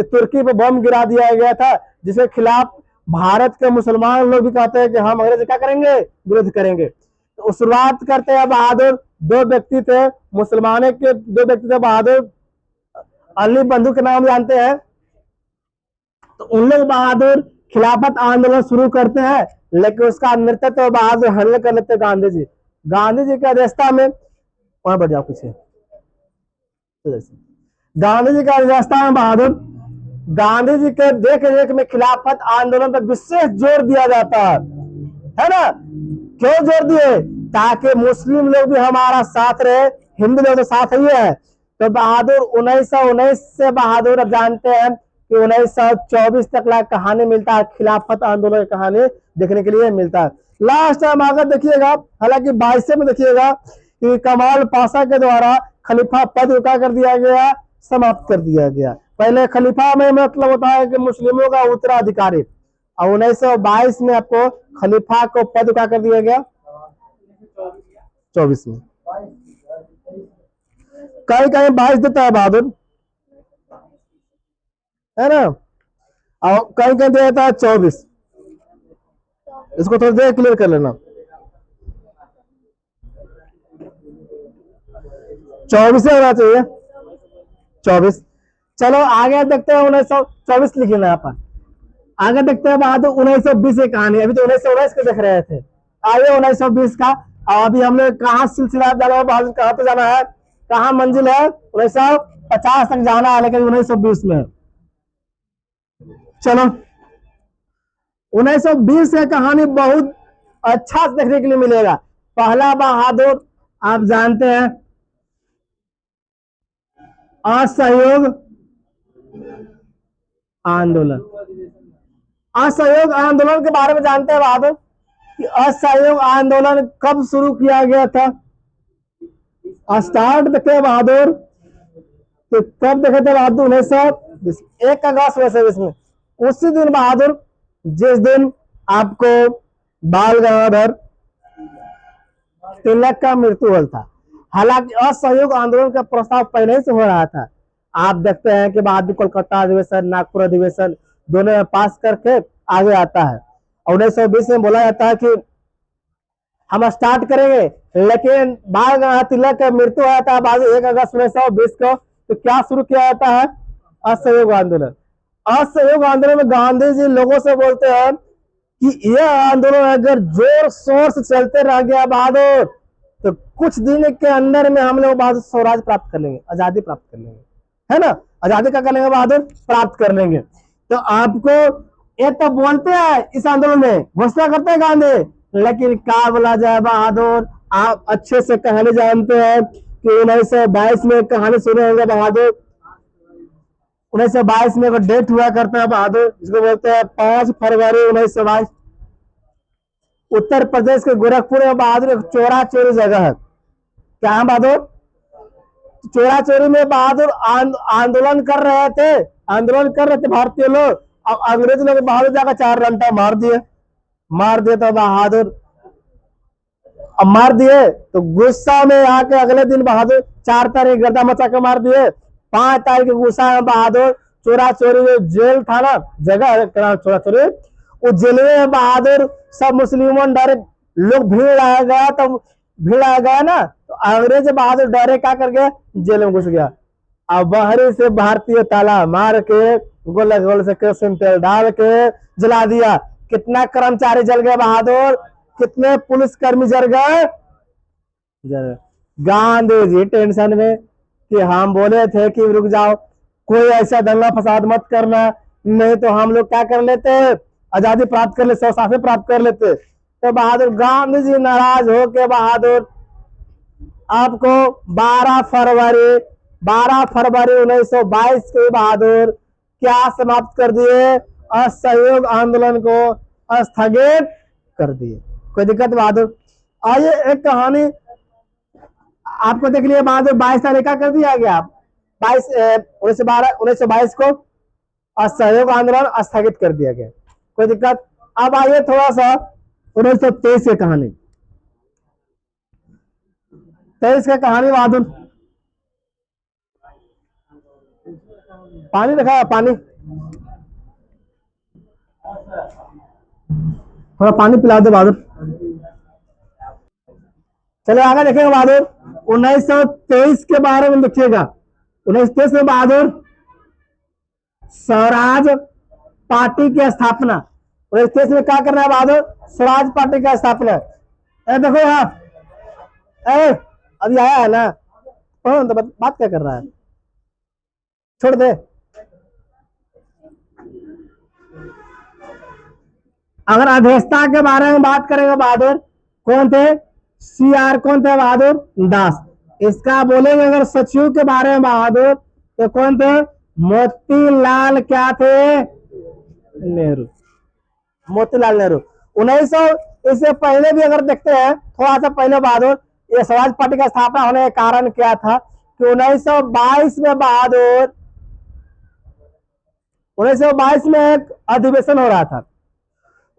A: तुर्की पे बम गिरा दिया गया था, जिसके खिलाफ भारत के मुसलमान लोग भी कहते हैं कि हम अंग्रेज क्या करेंगे, विरोध करेंगे। तो शुरुआत करते हैं बहादुर, दो व्यक्ति थे, मुसलमानों के दो व्यक्ति थे बहादुर, अली बंधु के नाम जानते हैं। तो उन लोग बहादुर खिलाफत आंदोलन शुरू करते हैं, लेकिन उसका नेतृत्व तो बहादुर हल्ले कर लेते गांधी जी। गांधी जी की अध्यक्षता में, वहां बढ़ जाओ पीछे, गांधी जी का अध्यक्षता में बहादुर, गांधी जी के देख रेख में खिलाफत आंदोलन पर विशेष जोर दिया जाता है ना। क्यों जोर दिए, ताकि मुस्लिम लोग भी हमारा साथ रहे, हिंदू लोग तो साथ ही है। तो बहादुर 1919 से बहादुर अब जानते हैं कि 1924 तक la कहानी मिलता है, खिलाफत आंदोलन की कहानी देखने के लिए मिलता है। लास्ट टाइम अगर देखिएगा, हालांकि 22 में देखिएगा कि कमाल पाशा के द्वारा खलीफा पद क्या कर दिया गया, समाप्त कर दिया गया। पहले खलीफा में मतलब होता है कि मुस्लिमों का उत्तराधिकारी, और 1922 में आपको खलीफा को पद क्या कर दिया गया, 24 में, कहीं कहीं 22 देता है बहादुर, है ना, और कहीं कहीं देता है 24। इसको थोड़ा देर क्लियर कर लेना, 24 होना चाहिए, 24। चलो आगे देखते हैं 1924 लिखे ना यहाँ पर, आगे देखते हैं बहादुर 1920 की कहानी। अभी तो 1919 को देख रहे थे, आइए 1920 का। और अभी हम लोग कहाँ सिलसिला जाना है बहादुर, कहाँ पे जाना है, कहाँ मंजिल है, 1950 तक जाना है, लेकिन 1920 में। चलो 1920 की कहानी बहुत अच्छा देखने के लिए मिलेगा। पहला बहादुर आप जानते हैं असहयोग आंदोलन, असहयोग आंदोलन के बारे में जानते हैं बहादुर कि असहयोग आंदोलन कब शुरू किया गया था, स्टार्ट देखे बहादुर, तो कब देखे थे बहादुर, 1920, 1 अगस्त 1920 में। उसी दिन बहादुर जिस दिन आपको बाल गंगाधर तिलक का मृत्यु हुआ था। हालांकि असहयोग आंदोलन का प्रस्ताव पहले से हो रहा था, आप देखते हैं कि बहादुर कोलकाता अधिवेशन, नागपुर अधिवेशन दोनों में पास करके आगे आता है। 1920 में बोला जाता है कि हम स्टार्ट करेंगे, लेकिन बाल गंगाधर तिलक का मृत्यु हुआ था बाद 1 अगस्त 1920 को। तो क्या शुरू किया जाता है? असहयोग आंदोलन। असहयोग आंदोलन में गांधी जी लोगों से बोलते हैं कि यह आंदोलन अगर जोर शोर से चलते रह गया बहादुर, तो कुछ दिन के अंदर में हम लोग बहादुर स्वराज प्राप्त कर लेंगे, आजादी प्राप्त कर लेंगे, है ना। आजादी का कर लेंगे बहादुर, प्राप्त कर लेंगे। तो आपको ये तो बोलते हैं इस आंदोलन में, घोषणा करते हैं गांधी, लेकिन क्या बोला जाए बहादुर, आप अच्छे से कहानी जानते हैं कि 1922 में कहानी सुने होंगे बहादुर। 1922 में एक डेट हुआ करता है बहादुर, जिसको बोलते हैं 5 फरवरी 1922। उत्तर प्रदेश के गोरखपुर में बहादुर एक चोरा चोरी जगह है। क्या है बहादुर? चोरा चोरी में बहादुर आंदोलन कर रहे थे, आंदोलन कर रहे थे भारतीय लोग। अब अंग्रेज लोग बहादुर जाकर 4 घंटा मार दिए, मार दिए तो बहादुर, अब मार दिए तो गुस्सा में आके अगले दिन बहादुर 4 तारीख गर्दा मचा के मार दिए। 5 तारीख के गुस्सा में बहादुर चोरा चोरी जो जेल था ना, जगह चोरा चोरी, उस जेल में बहादुर सब मुस्लिमों डरे, लोग भीड़ आ गया, तो भीड़ आ गया ना, तो अंग्रेज बहादुर डरे क्या कर गया, जेल में घुस गया। अब बाहरी से भारतीय ताला मार के गोला गोल से केरोसिन तेल डाल के जला दिया। कितना कर्मचारी जल गए बहादुर, कितने पुलिसकर्मी जल गए। गांधी जी टेंशन में कि हम बोले थे कि रुक जाओ, कोई ऐसा दंगा फसाद मत करना, नहीं तो हम लोग क्या कर लेते, आजादी प्राप्त कर लेते, स्वशासन प्राप्त कर लेते। तो बहादुर गांधी जी नाराज होके बहादुर आपको 12 फरवरी 1922 के बहादुर क्या समाप्त कर दिए, असहयोग आंदोलन को स्थगित कर दिए। कोई दिक्कत बहादुर? आइए एक कहानी आपको देख लिया बहादुर, 22 तारीख का कर दिया गया, 1922 को असहयोग आंदोलन स्थगित कर दिया गया। कोई दिक्कत? अब आइए थोड़ा सा 1923 की कहानी, 23 का कहानी बहादुर। पानी रखा है, पानी, थोड़ा पानी पिला दो बहादुर। चलो आगे देखेंगे बहादुर, 1923 के बारे में देखिएगा। 1923 में बहादुर स्वराज पार्टी की स्थापना, 1923 में क्या करना है बहादुर, स्वराज पार्टी का स्थापना। देखो यहाँ अभी आया है ना, तो बात क्या कर रहा है, छोड़ दे। अगर अध्यक्षता के बारे में बात करेंगे बहादुर, कौन थे, CR कौन थे बहादुर, दास। इसका बोलेंगे अगर सचिव के बारे में बहादुर, तो कौन थे, मोतीलाल क्या थे, नेहरू, मोतीलाल नेहरू। 1900 इससे पहले भी अगर देखते हैं थोड़ा सा पहले बहादुर, ये स्वराज पार्टी का स्थापना होने का कारण क्या था कि 1922 में बहादुर, 1922 में एक अधिवेशन हो रहा था।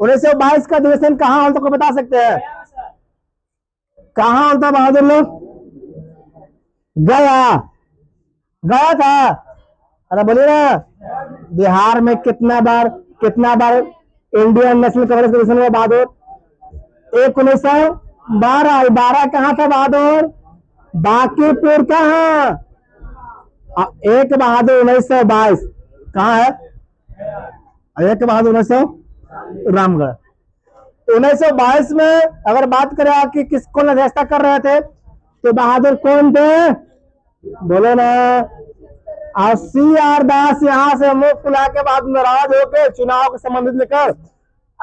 A: 1922 का अधिवेशन कहाँ होता, को बता सकते हैं, कहाँ होता बहादुर लोग, गया, गया था, अरे बोलिए ना। बिहार में कितना बार इंडियन नेशनल कांग्रेस अधिवेशन हुआ बहादुर, 1912 कहाँ था बहादुर, बांकीपुर कहाँ, एक बहादुर 1922 कहाँ है, एक बहादुर 1900 रामगढ़। 1922 में अगर बात करें कि किसको अध्यक्षता कर रहे थे, तो बहादुर कौन थे, बोलो ना। और CR दास यहाँ से मुंह फुला के बाद नाराज होकर चुनाव के संबंधित लेकर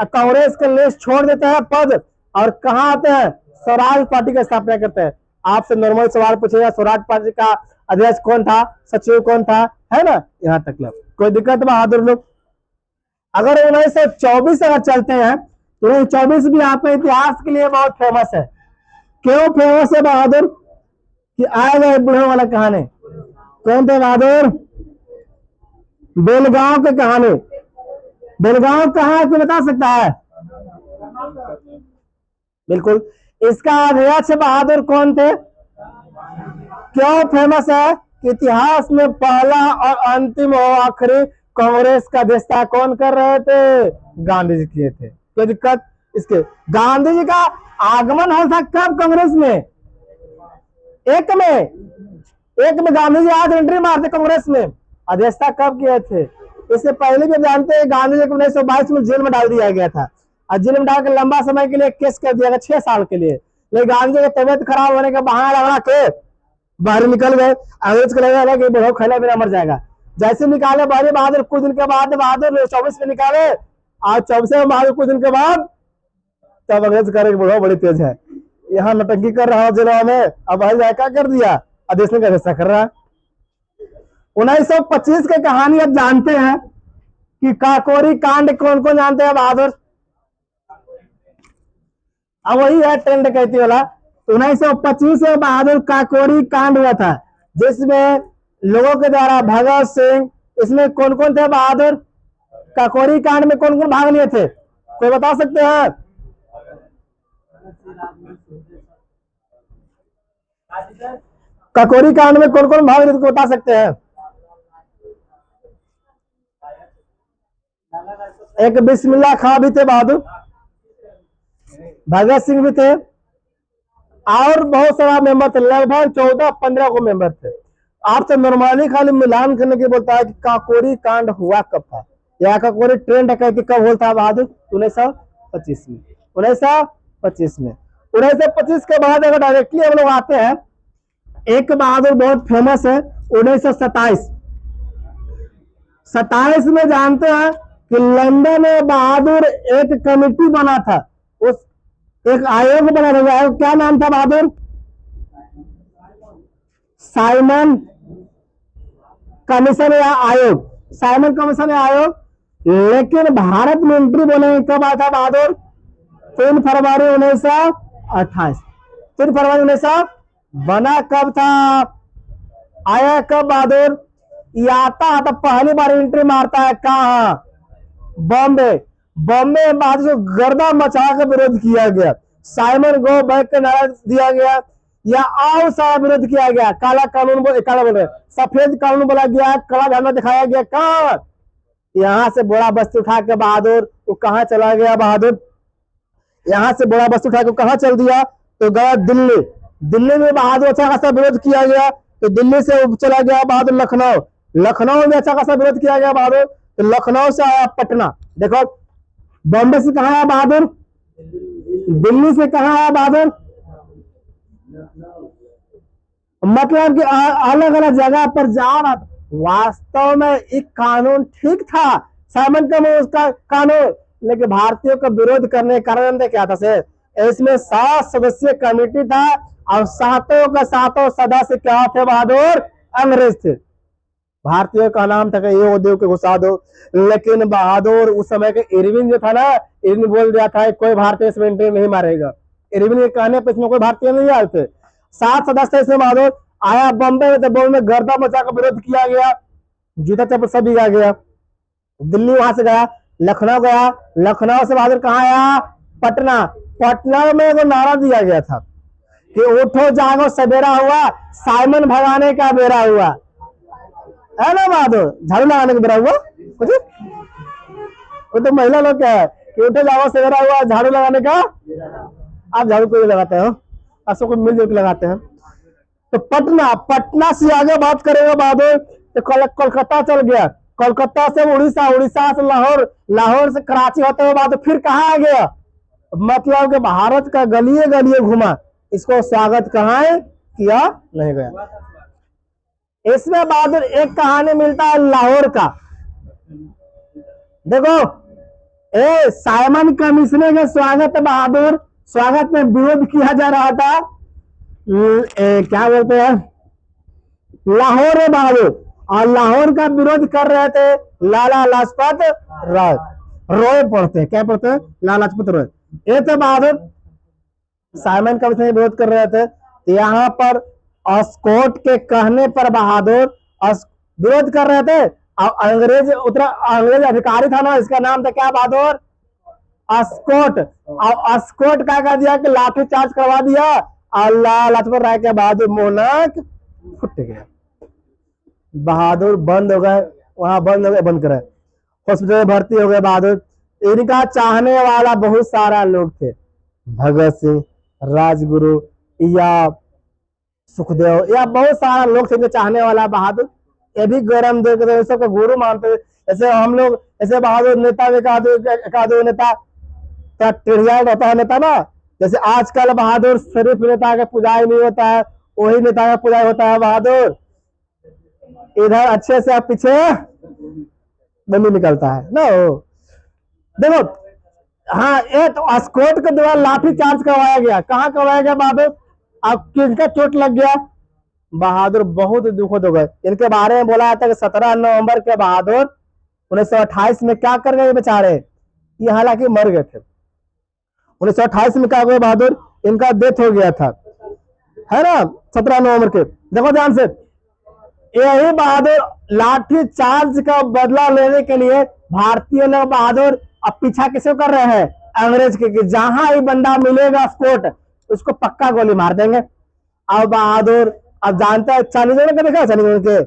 A: कांग्रेस के लिस्ट छोड़ देते हैं पद, और कहाँ आते हैं, स्वराज पार्टी का स्थापना करते हैं। आपसे नॉर्मल सवाल पूछेगा, स्वराज पार्टी का अध्यक्ष कौन था, सचिव कौन था, है ना, यहाँ तक लोग। कोई दिक्कत बहादुर लोग? अगर 1924 अगर चलते हैं, तो 1924 भी आपके इतिहास के लिए बहुत फेमस है। क्यों फेमस है बहादुर, कि आएगा बुढ़े वाला कहानी, कौन थे बहादुर, बेलगांव की कहानी। बेलगांव कहाँ है, कोई बता सकता है, बिल्कुल। इसका अध्यक्ष बहादुर कौन थे, क्यों फेमस है, कि इतिहास में पहला और अंतिम और आखिरी कांग्रेस का अध्यक्षता कौन कर रहे थे? गांधी जी किए थे। कोई दिक्कत? इसके गांधी जी का आगमन हो था कब कांग्रेस में? एक में गांधी जी आज एंट्री मारते कांग्रेस में। अध्यक्षता कब किए थे? इससे पहले भी जानते हैं गांधी जी को 1922 में जेल में डाल दिया गया था और जेल में डाल के लंबा समय के लिए केस कर दिया गया, 6 साल के लिए। लेकिन गांधी जी की तबियत खराब होने का बहाना लगा के बाहर निकल गए। अंग्रेज को लगा कि बुढ़ऊ खैला बिना मर जाएगा। जैसे निकाले बारी बहादुर, कुछ दिन के बाद बहादुर 24 में निकाले और 24 में बहादुर कुछ दिन के बाद तब अंग्रेज करे बुढ़ऊ बड़ी तेज है, यहाँ नटंकी कर रहा जिला में, अब क्या कर दिया, आदेश ने कैसा कर रहा। 1925 की कहानी अब जानते हैं कि काकोरी कांड कौन कौन जानते हैं बहादुर? अब वही है ट्रेंड कहती वाला। 1925 में बहादुर काकोरी कांड हुआ था, जिसमें लोगों के द्वारा भगत सिंह, इसमें कौन कौन थे बहादुर? काकोरी कांड में कौन कौन भाग लिए थे? कोई बता सकते हैं? काकोरी कांड में कौन कौन भाग लिए थे, बता सकते हैं? एक बिस्मिल्लाह खां भी थे बहादुर, भगत सिंह भी थे और बहुत सारा मेंबर थे, लगभग 14-15 को मेंबर थे। आपसे नॉर्मली खाली मिलान करने के बोलता है कि काकोरी कांड हुआ कब था या काकोरी ट्रेंड है कि कब होता है बहादुर? 1925 में। 1925 में। 1925 के बाद अगर डायरेक्टली हम लोग आते हैं, एक बहादुर बहुत फेमस है 1927। 27 में जानते हैं कि लंदन में बहादुर एक कमेटी बना था, उस एक आयोग बना था। क्या नाम था बहादुर? साइमन कमीशन या आयोग, साइमन कमीशन या आयोग। लेकिन भारत में एंट्री बोले कब आया था बहादुर? 3 फरवरी 1928। 3 फरवरी 1900 बना कब था? आया कब बहादुर? ये आता है तो पहली बार एंट्री मारता है कहा? बॉम्बे। बॉम्बे में बहादुर गर्दा मचा के विरोध किया गया, साइमन गो बैक का नारा दिया गया या और सारा विरोध किया गया। काला कानून काला बोल रहे, सफेद कानून बोला गया, काला झंडा दिखाया गया। कहाँ? यहाँ से बड़ा बस्ती उठा के बहादुर वो कहाँ चला गया बहादुर? यहाँ से बड़ा बस्ती उठा के कहाँ चल दिया? तो गया दिल्ली। दिल्ली में बहादुर अच्छा खासा विरोध किया गया, तो दिल्ली से चला गया बहादुर लखनऊ। लखनऊ में अच्छा खासा विरोध किया गया बहादुर, तो लखनऊ से आया पटना। देखो बॉम्बे से कहाँ आया बहादुर? दिल्ली से कहाँ आया बहादुर? मतलब कि अलग अलग जगह पर जा रहा था। वास्तव में एक कानून ठीक था, साइमन का उसका कानून, लेकिन भारतीयों का विरोध करने के कारण क्या था से इसमें 7 सदस्यीय कमेटी था और सातों का सातों सदस्य क्या थे बहादुर? अंग्रेज थे। भारतीयों का नाम था कि ये उद्योग के घुसा दो, लेकिन बहादुर उस समय के इरविन जो था ना, इरविन बोल दिया था कोई भारतीय इसमें एंट्री नहीं मारेगा। इरविन के कहने पर इसमें कोई भारतीय नहीं आए थे। 7 सदस्य इसमें बहादुर आया बॉम्बे में, तो बॉम्बे में गर्दा मचा का विरोध किया गया, जूता चप्पल सब बिका गया। दिल्ली वहां से गया, लखनऊ गया, लखनऊ से बहादुर कहाँ आया? पटना। पटना में एक नारा दिया गया था कि उठो जागो सवेरा हुआ, साइमन भगाने का बेरा हुआ, है ना बहादुर? झाड़ू लगाने का बेरा हुआ कुछ, वो तो महिला लोग क्या है कि उठो जागो सवेरा हुआ, झाड़ू लगाने का। आप झाड़ू को लगाते हो, आप सबको मिलजुल के लगाते हैं। तो पटना से आगे बात करेगा बहादुर तो कोलकाता चल गया, कोलकाता से उड़ीसा, उड़ीसा से लाहौर, लाहौर से कराची होते हुए बहादुर फिर कहाँ आ गया? मतलब कि भारत का गलिए गलिए घुमा, इसको स्वागत कहाँ किया नहीं गया। इसमें बहादुर एक कहानी मिलता है लाहौर का। देखो साइमन कमीशन के स्वागत बहादुर, स्वागत में विरोध किया जा रहा था, क्या बोलते हैं, लाहौर है बहादुर, और लाहौर का विरोध कर रहे थे लाला लाजपत राय, रोय पढ़ते हैं, क्या पढ़ते हैं? लाला लाजपत राय। ये थे बहादुर, साइमन कमीशन में विरोध कर रहे थे। यहाँ पर अस्कोट के कहने पर बहादुर विरोध कर रहे थे, और अंग्रेज अधिकारी था ना, इसका नाम था क्या बहादुर? अस्कोट। और अस्कोट क्या कर दिया कि लाठी चार्ज करवा दिया, और लाला लाजपत राय के बहादुर मोहनक फुट गया। बहादुर बंद हो गए, वहां बंद हो गए, बंद करे, हॉस्पिटल में भर्ती हो गए बहादुर। इनका चाहने वाला बहुत सारा लोग थे, भगत सिंह, राजगुरु या सुखदेव या बहुत सारा लोग थे इनके चाहने वाला बहादुर। ये भी गरम दे के सबको गुरु मानते थे। जैसे हम लोग ऐसे बहादुर नेता में एक आधो नेता क्या टेढ़िया रहता है नेता ना, जैसे आजकल बहादुर सिर्फ नेता का पुजारी नहीं होता है, वही नेता का पुजारी होता है बहादुर। इधर अच्छे से आप पीछे बंदी निकलता है ना वो। देखो, हाँ, ये तो अस्कोट के द्वारा लाठी चार्ज करवाया गया, कहाँ करवाया गया बहादुर? अब किसका चोट लग गया? बहादुर बहुत दुखद हो गए। इनके बारे में बोला जाता है कि 17 नवंबर के बहादुर 1928 में क्या कर गए बेचारे, ये हालांकि मर गए थे। 1928 में क्या हुआ बहादुर, इनका डेथ हो गया था, है ना, 17 नवंबर के। देखो ध्यान से, यही बहादुर लाठी चार्ज का बदला लेने के लिए भारतीय लोग बहादुर अब पीछा किसे कर रहे हैं? अंग्रेज के, कि जहां ही बंदा मिलेगा स्कोट उसको पक्का गोली मार देंगे। अब बहादुर, अब जानते हैं चालीजों ने देखा, चालीजों के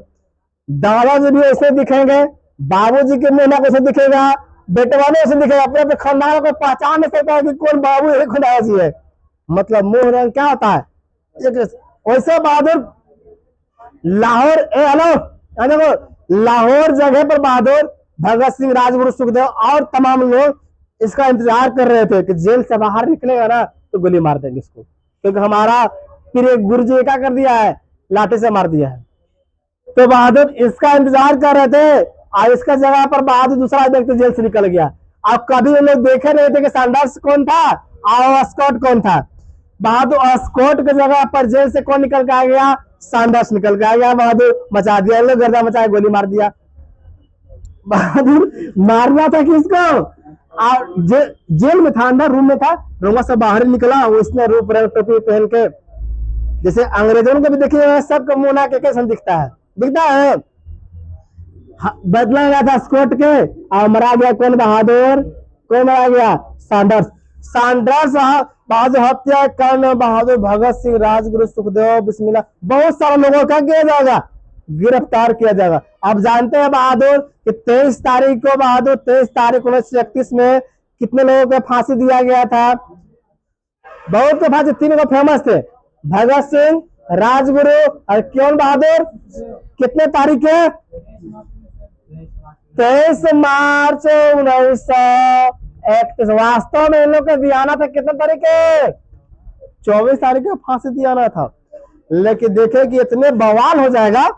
A: दादाजी भी ऐसे दिखेंगे, बाबूजी के मुंह कैसे दिखेगा, बेटे वाले ऐसे दिखेगा, अपने अपने खानदान को पहचान नहीं सकता है कि कौन बाबू है कौन दादाजी है। मतलब मुंह रंग क्या होता है वैसे बहादुर लाहौर, हेलो देखो, लाहौर जगह पर बहादुर भगत सिंह, राजगुरु, सुखदेव और तमाम लोग इसका इंतजार कर रहे थे कि जेल से बाहर निकलेगा ना तो गोली मार देंगे इसको, क्योंकि हमारा फिर गुरु जी क्या कर दिया है, लाठी से मार दिया है। तो बहादुर इसका इंतजार कर रहे थे और इसका जगह पर बहादुर दूसरा व्यक्ति जेल से निकल गया। अब कभी वो लोग देखे नहीं थे कि सैंडर्स कौन था और स्कॉट कौन था। बहादुर स्कॉट की जगह पर जेल से कौन निकल के आ गया? सैंडर्स निकल के आ गया। बहादुर मचा दिया, लोग गर्दा मचाया, गोली मार दिया। बहादुर मारना था किसको? जेल में था, अंदर रूम में था, रूम से बाहर निकला, उसने रूप रंग टोपी पहन के, जैसे अंग्रेजों को भी देखिए सबका मुंह के कैसा दिखता है, दिखता है। बदला गया था स्कॉट के और मरा गया कौन? बहादुर। कौन मरा गया? सैंडर्स। सैंडर्स बहादुर हत्या कांड बहादुर भगत सिंह, राजगुरु, सुखदेव, बिस्मिल्लाह, बहुत सारे लोगों का किया जाएगा, गिरफ्तार किया जाएगा। अब जानते हैं बहादुर कि 23 तारीख को बहादुर 23 तारीख 1931 में कितने लोगों को फांसी दिया गया था? बहुत के फांसी, 3 को फेमस थे, भगत सिंह, राजगुरु और कौन बहादुर। कितने तारीख है? 23 मार्च 1931। वास्तव में इन लोग को दियाना था कितने तारीख है? 24 तारीख को फांसी दियाना था, लेकिन देखे कि इतने बवाल हो जाएगा,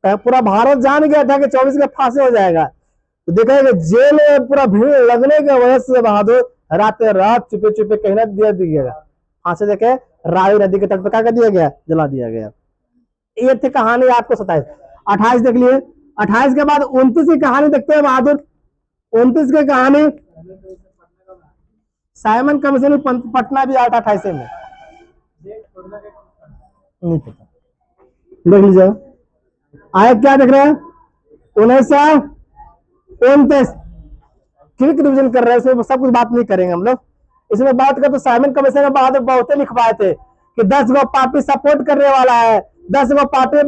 A: पूरा भारत जान गया था कि 24 का फांसी हो जाएगा। तो देखा कि जेल में पूरा भीड़ लगने की वजह से बहादुर रात रात चुपे चुपे कहीं ना दिया फांसी देके रावी नदी के तट पर क्या कर दिया गया? जला दिया गया। ये थी कहानी आपको 27 28 देख लिए। 28 के बाद 29 की कहानी देखते हैं बहादुर। 29 की कहानी साइमन कमीशन पटना भी आया था 28 में, नहीं पता, देख लीजिए। आए क्या देख रहे हैं? 1929 क्विक रिविजन कर रहे हैं, इसमें सब कुछ बात नहीं करेंगे हम लोग। इसमें बात कर तो साइमन कमीशन में बहादुर बहुत लिखवाए थे कि 10 गो पार्टी सपोर्ट करने वाला है, 10 गो पार्टी